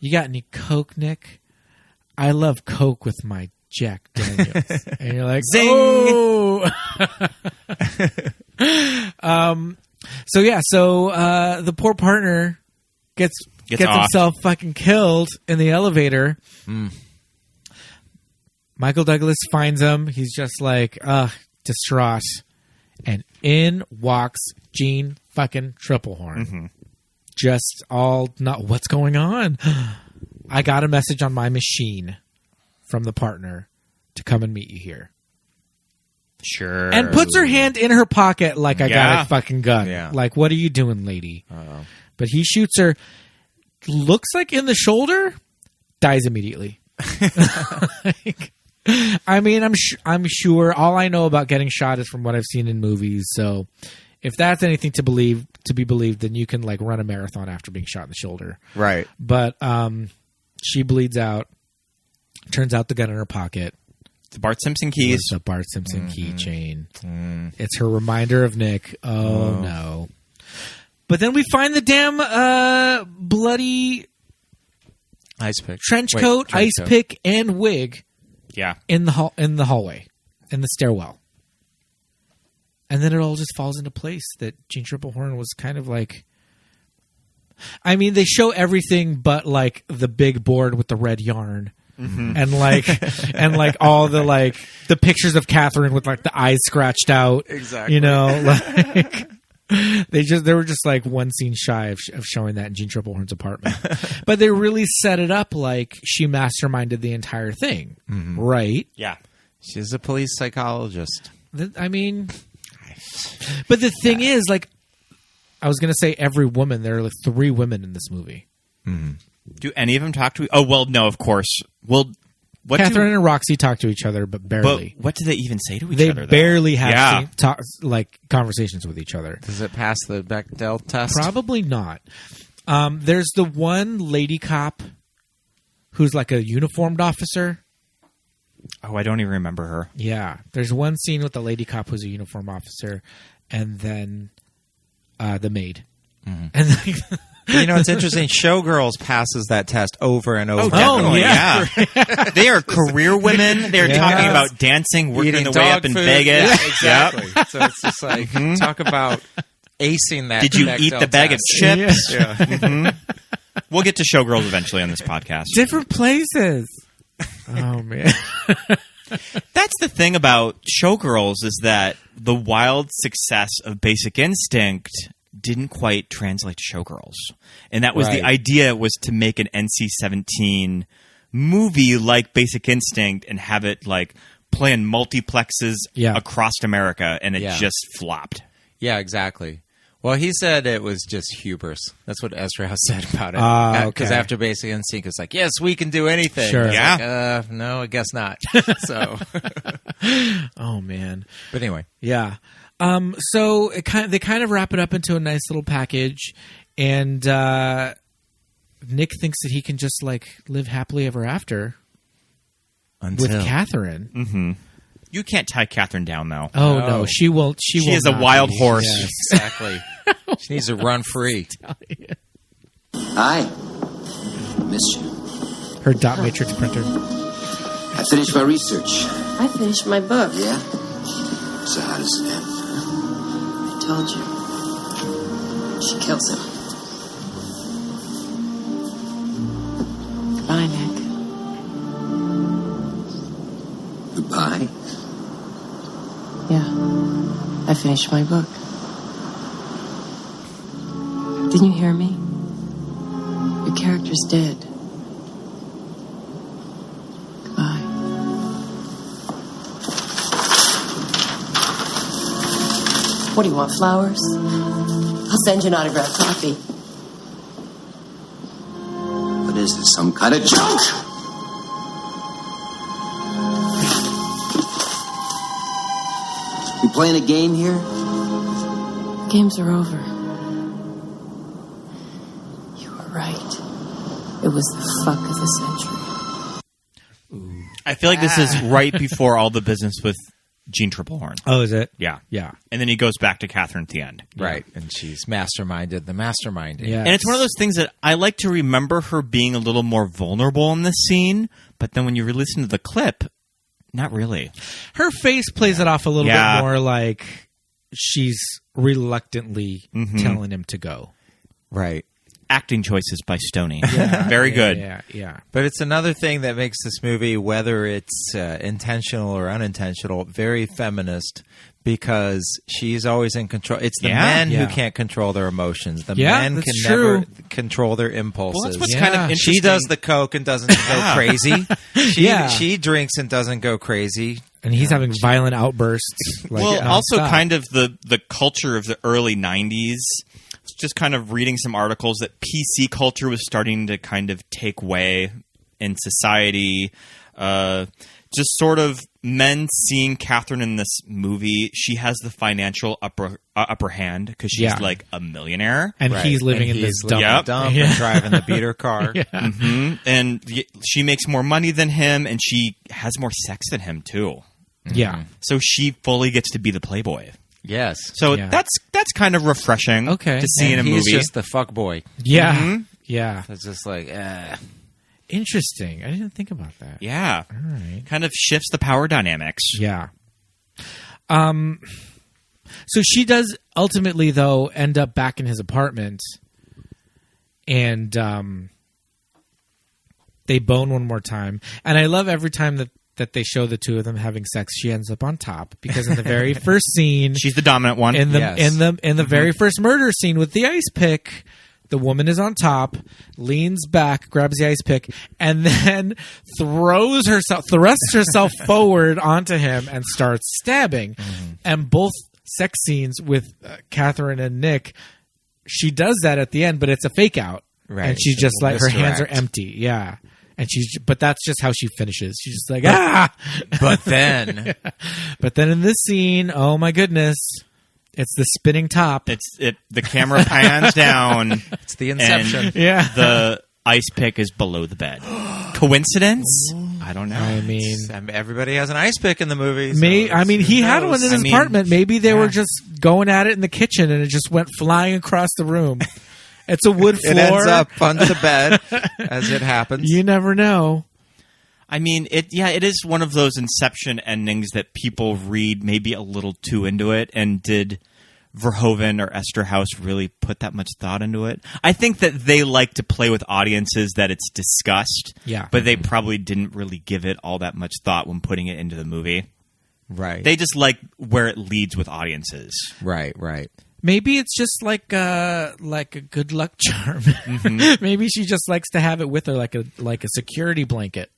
"You got any Coke, Nick? I love Coke with my Jack Daniels." And you're like, Zing! "Oh!" So the poor partner gets himself fucking killed in the elevator. Michael Douglas finds him. He's just like, distraught. And in walks Gene fucking Triplehorn. Just all not what's going on. I got a message on my machine from the partner to come and meet you here. Sure. And puts her hand in her pocket like I got a fucking gun. Yeah. Like, what are you doing, lady? But he shoots her. Looks like in the shoulder. Dies immediately. Like, I mean, I'm sure all I know about getting shot is from what I've seen in movies. So if that's anything to be believed, then you can like run a marathon after being shot in the shoulder. Right. But she bleeds out. Turns out the gun in her pocket. The Bart Simpson keys. The Bart Simpson keychain. It's her reminder of Nick. Oh no. But then we find the damn bloody Ice pick. trench coat, ice pick, and wig. Yeah. In the hallway, in the stairwell. And then it all just falls into place that Gene Triplehorn was kind of like... I mean, they show everything but like the big board with the red yarn. And like and like all the like the pictures of Catherine with like the eyes scratched out. Exactly. You know, like they were just like one scene shy of showing that in Gene Triplehorn's apartment. But they really set it up like she masterminded the entire thing. Right? Yeah. She's a police psychologist. I mean, but the thing is, like, I was going to say every woman. There are like 3 women in this movie. Do any of them talk to? Oh well, no, of course. Well, Catherine and Roxy talk to each other, but barely. But what do they even say to each they other? They barely have like conversations with each other. Does it pass the Bechdel test? Probably not. There's the one lady cop who's like a uniformed officer. Oh, I don't even remember her. Yeah, there's one scene with the lady cop who's a uniform officer, and then the maid. And like, you know, it's interesting. Showgirls passes that test over and over. Oh, yeah. They are career women. They're talking about dancing, working Eating their way up in food. Vegas. Yeah, exactly. So it's just like, talk about acing that. Did you Bechdel eat the bag test. of chips? Yeah. We'll get to Showgirls eventually on this podcast. Different places. Oh, man. That's the thing about Showgirls is that the wild success of Basic Instinct didn't quite translate to Showgirls. And that was the idea, was to make an NC-17 movie like Basic Instinct and have it like play in multiplexes across America, and it just flopped. Yeah, exactly. Well, he said it was just hubris. That's what Eszterhas said about it. Because after Basic Instinct, it's like, yes, we can do anything. Sure. Like, no, I guess not. So, oh man. But anyway, yeah. So they kind of wrap it up into a nice little package, and Nick thinks that he can just like live happily ever after with Catherine. Mm-hmm. You can't tie Catherine down, though. Oh no, she won't. She is a wild horse. Yes. Exactly. She needs to run free. Hi, Miss Sharon. Her dot matrix printer. I finished my research. I finished my book. Yeah? So how does it end? I told you. She kills him. Goodbye, Nick. Goodbye? Yeah. I finished my book. Didn't you hear me? Your character's dead. Goodbye. What do you want, flowers? I'll send you an autographed copy. What is this, some kind of joke? We playing a game here? Games are over. You were right. It was the fuck of the century. I feel like this is right before all the business with Jean Triplehorn. Oh, is it? Yeah. Yeah. And then he goes back to Catherine at the end. Right. And she's masterminded the masterminding. Yeah. And it's one of those things that I like to remember her being a little more vulnerable in this scene, but then when you listen to the clip, not really. Her face plays it off a little Yeah. bit more like she's reluctantly telling him to go. Right. Acting choices by Stoney. Very good. Yeah. But it's another thing that makes this movie, whether it's intentional or unintentional, very feminist because she's always in control. It's the men who can't control their emotions. The men can never control their impulses. Well, that's what's kind of interesting. She does the coke and doesn't go crazy. She drinks and doesn't go crazy. And he's having violent outbursts. Also kind of the culture of the early 90s. Just kind of reading some articles that PC culture was starting to kind of take way in society. Just sort of men seeing Catherine in this movie. She has the financial upper hand because she's like a millionaire. And he's living in this dump and driving the beater car. And she makes more money than him and she has more sex than him too. Yeah. So she fully gets to be the playboy. Yes. So that's kind of refreshing to see in a movie. He's just the fuck boy. Yeah. Yeah. It's just like, interesting. I didn't think about that. Yeah. All right. Kind of shifts the power dynamics. Yeah. So she does ultimately, though, end up back in his apartment, and they bone one more time. And I love every time that they show the two of them having sex, she ends up on top because in the very first scene, she's the dominant one. In the very first murder scene with the ice pick, the woman is on top, leans back, grabs the ice pick, and then thrusts herself forward onto him and starts stabbing. And both sex scenes with Catherine and Nick, she does that at the end, but it's a fake out, right? And she's just like her hands are empty, And but that's just how she finishes. She's just like, But then in this scene, oh my goodness, it's the spinning top. The camera pans down. It's the Inception. The ice pick is below the bed. Coincidence? I don't know. I mean, everybody has an ice pick in the movie. He had one in his apartment. Maybe they were just going at it in the kitchen, and it just went flying across the room. It's a wood floor. It ends up under the bed, as it happens. You never know. I mean, it is one of those Inception endings that people read maybe a little too into it. And did Verhoeven or Eszterhas really put that much thought into it? I think that they like to play with audiences that it's discussed. Yeah. But they probably didn't really give it all that much thought when putting it into the movie. Right. They just like where it leads with audiences. Right. Maybe it's just like a good luck charm. Maybe she just likes to have it with her like a security blanket.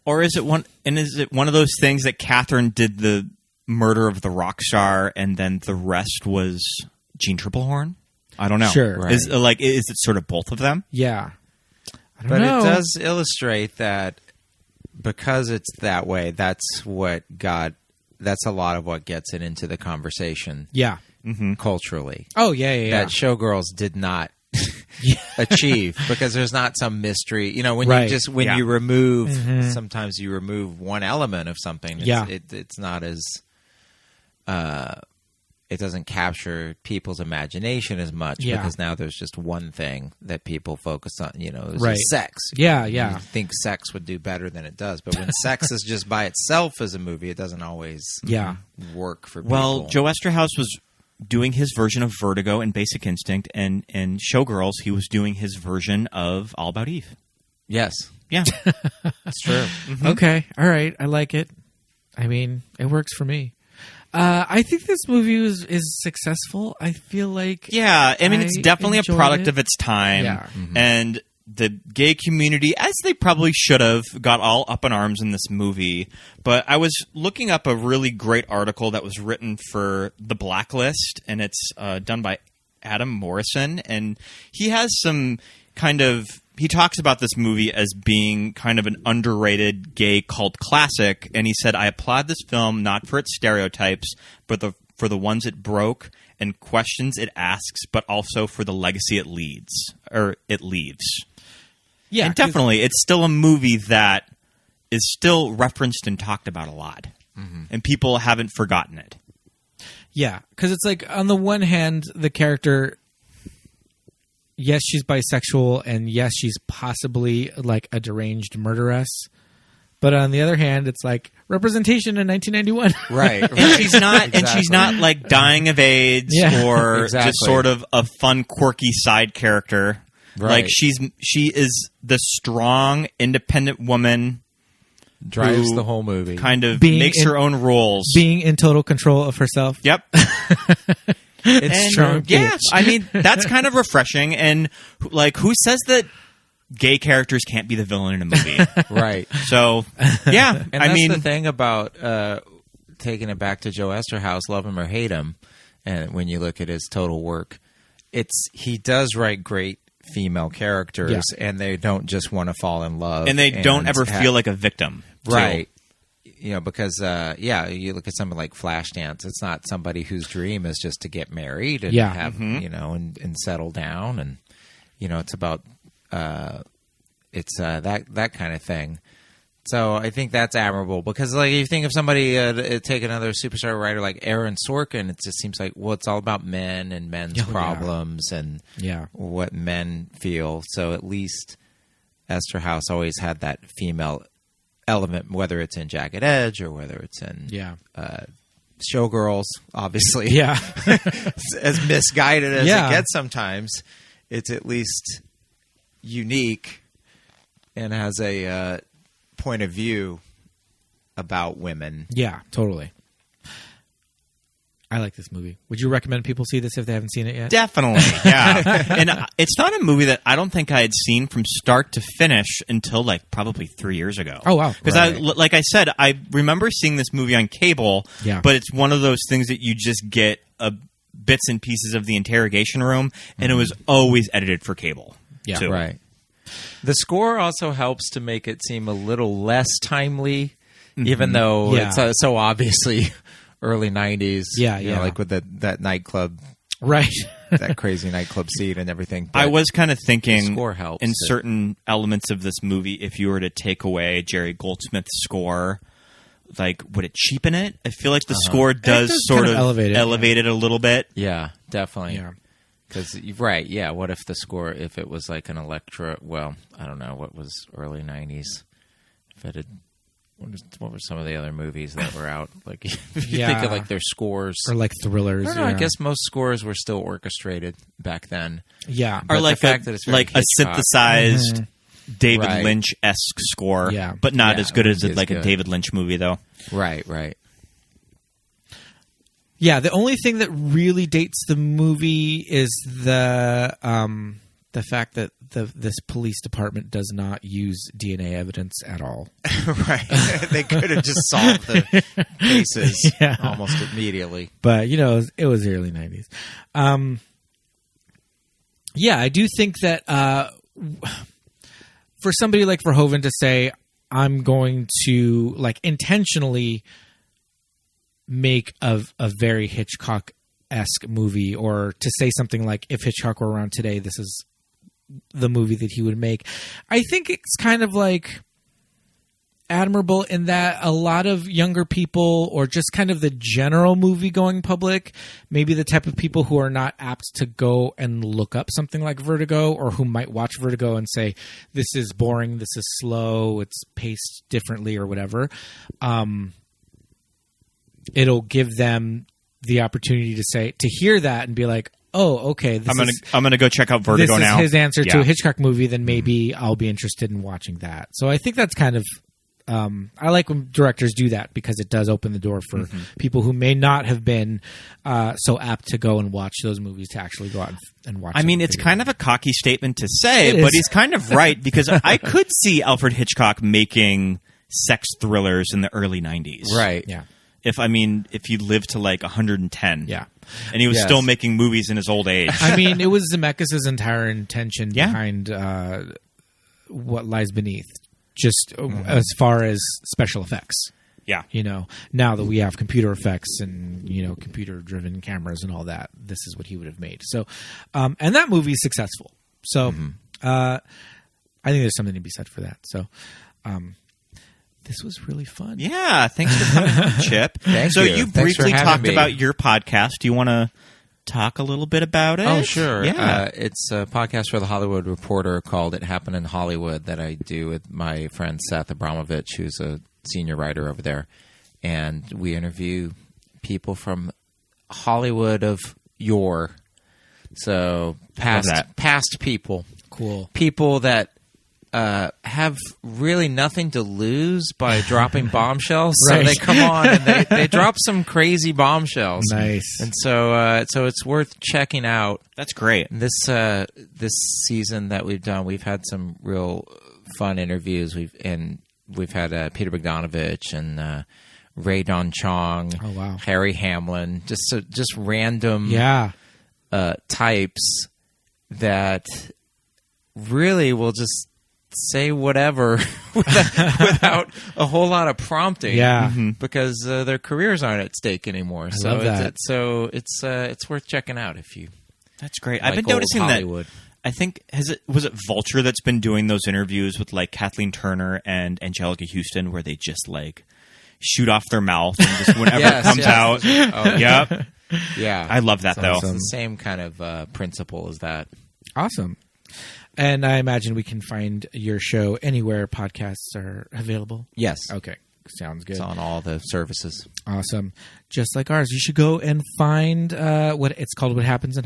Or is it one of those things that Catherine did the murder of the rock star and then the rest was Jean Triplehorn? I don't know. Sure. Right. Is it sort of both of them? Yeah. I don't know. It does illustrate that because it's that way, that's a lot of what gets it into the conversation. Yeah. Culturally. Oh, yeah. That Showgirls did not achieve because there's not some mystery. You know, when you remove, sometimes you remove one element of something. It's not as, it doesn't capture people's imagination as much because now there's just one thing that people focus on, it's sex. Yeah. You think sex would do better than it does. But when sex is just by itself as a movie, it doesn't always work for people. Well, Joe Eszterhas was doing his version of Vertigo and Basic Instinct, and in Showgirls, he was doing his version of All About Eve. Yes. Yeah. It's true. Okay. All right. I like it. I mean, it works for me. I think this movie is successful. I feel like... Yeah. I mean, it's definitely a product of of its time. Yeah. And the gay community, as they probably should have, got all up in arms in this movie. But I was looking up a really great article that was written for The Blacklist, and it's done by Adam Morrison, and he has some kind of... He talks about this movie as being kind of an underrated gay cult classic, and he said, I applaud this film not for its stereotypes, but for the ones it broke and questions it asks, but also for the legacy it leaves. Yeah, and definitely, it's still a movie that is still referenced and talked about a lot, and people haven't forgotten it. Yeah, because it's like, on the one hand, the character... Yes, she's bisexual, and yes, she's possibly like a deranged murderess. But on the other hand, it's like representation in 1991, right? And she's not, and she's not like dying of AIDS or just sort of a fun, quirky side character. Right. Like she is the strong, independent woman, drives the whole movie, kind of makes her own rules, being in total control of herself. Yep. It's strong. Yeah, I mean, that's kind of refreshing. And like, who says that gay characters can't be the villain in a movie? Right. So, yeah. And that's the thing about taking it back to Joe Eszterhas, love him or hate him, and when you look at his total work, he does write great female characters, and they don't just want to fall in love. And they don't ever feel like a victim. Right. Too. You know, because, you look at something like Flashdance, it's not somebody whose dream is just to get married and have, you know, and settle down. And, you know, it's about, that kind of thing. So I think that's admirable because, like, if you think of somebody, take another superstar writer like Aaron Sorkin, it just seems like, well, it's all about men and men's problems and what men feel. So at least Eszterhas always had that female element, whether it's in Jagged Edge or whether it's in Showgirls, obviously. As misguided as it gets sometimes, it's at least unique and has a point of view about women. Yeah, totally. I like this movie. Would you recommend people see this if they haven't seen it yet? Definitely, yeah. And it's not a movie that I don't think I had seen from start to finish until like probably 3 years ago. Oh, wow. Because like I said, I remember seeing this movie on cable, but it's one of those things that you just get bits and pieces of the interrogation room, and it was always edited for cable. Yeah, too. Right. The score also helps to make it seem a little less timely, even though it's so obviously... early 90s, you know, like with that nightclub, right? That crazy nightclub scene and everything. But I was kind of thinking, score helps in certain elements of this movie, if you were to take away Jerry Goldsmith's score, like, would it cheapen it? I feel like the score does sort of elevate it a little bit. Yeah, definitely. Yeah. Because, what if the score, if it was like an electro, well, I don't know, what was early 90s? If it had... What were some of the other movies that were out? Like, if you think of like their scores, or like thrillers. I don't know. I guess most scores were still orchestrated back then. Yeah, or like the fact that it's very like a synthesized David Lynch-esque score. Yeah, but not as good as a David Lynch movie, though. Right. Yeah, the only thing that really dates the movie is the fact that this police department does not use DNA evidence at all. Right. They could have just solved the cases almost immediately. But, you know, it was the early 90s. I do think that for somebody like Verhoeven to say, I'm going to, like, intentionally make a very Hitchcock-esque movie, or to say something like, if Hitchcock were around today, this is the movie that he would make. I think it's kind of like admirable in that a lot of younger people, or just kind of the general movie going public, maybe the type of people who are not apt to go and look up something like Vertigo, or who might watch Vertigo and say, this is boring, this is slow, it's paced differently or whatever. It'll give them the opportunity to hear that and be like, oh, okay. I'm gonna go check out Vertigo now. This is his answer to a Hitchcock movie. Then maybe I'll be interested in watching that. So I think that's kind of I like when directors do that because it does open the door for people who may not have been so apt to go and watch those movies to actually go out and watch. I mean, it's kind of a cocky statement to say, but he's kind of right, because I could see Alfred Hitchcock making sex thrillers in the early 90s. Right. Yeah. If he lived to like 110. Yeah. And he was still making movies in his old age. I mean, it was Zemeckis' entire intention behind What Lies Beneath, just as far as special effects. Yeah. You know, now that we have computer effects and, you know, computer-driven cameras and all that, this is what he would have made. So, and that movie is successful. So, I think there's something to be said for that. So, this was really fun. Yeah, thanks for coming on, Chip. Thank so you. you briefly talked about your podcast. Do you want to talk a little bit about it? Oh, sure. Yeah. It's a podcast for The Hollywood Reporter called It Happened in Hollywood that I do with my friend Seth Abramovich, who's a senior writer over there. And we interview people from Hollywood of yore. So past people. Cool. People that have really nothing to lose by dropping bombshells. Right. So they come on and they drop some crazy bombshells. Nice. And so it's worth checking out. That's great. This season that we've done, we've had some real fun interviews. We've had Peter Bogdanovich and Ray Don Chong. Oh, wow. Harry Hamlin. Just random types that really will just say whatever without a whole lot of prompting. Yeah. Because their careers aren't at stake anymore. I love that. It's worth checking out if you. That's great. Like I've been noticing Hollywood. that. I think was it Vulture that's been doing those interviews with like Kathleen Turner and Angelica Houston, where they just like shoot off their mouth and just whenever it comes out. Oh, yep. Yeah. I love that though. It's the same kind of principle as that. Awesome. And I imagine we can find your show anywhere podcasts are available. Yes. Okay. Sounds good. It's on all the services. Awesome. Just like ours. You should go and find what it's called. What happened in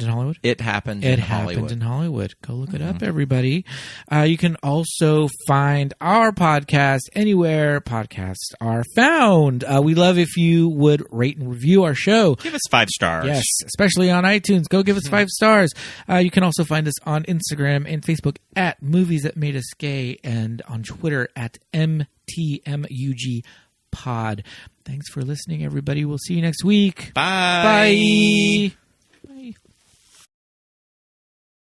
Hollywood? It happened in Hollywood. Go look it up, everybody. You can also find our podcast anywhere podcasts are found. We love if you would rate and review our show. Give us 5 stars. Yes, especially on iTunes. Go give us 5 stars. You can also find us on Instagram and Facebook at Movies That Made Us Gay, and on Twitter at MTMUG Pod. Thanks for listening, everybody. We'll see you next week. Bye. Bye.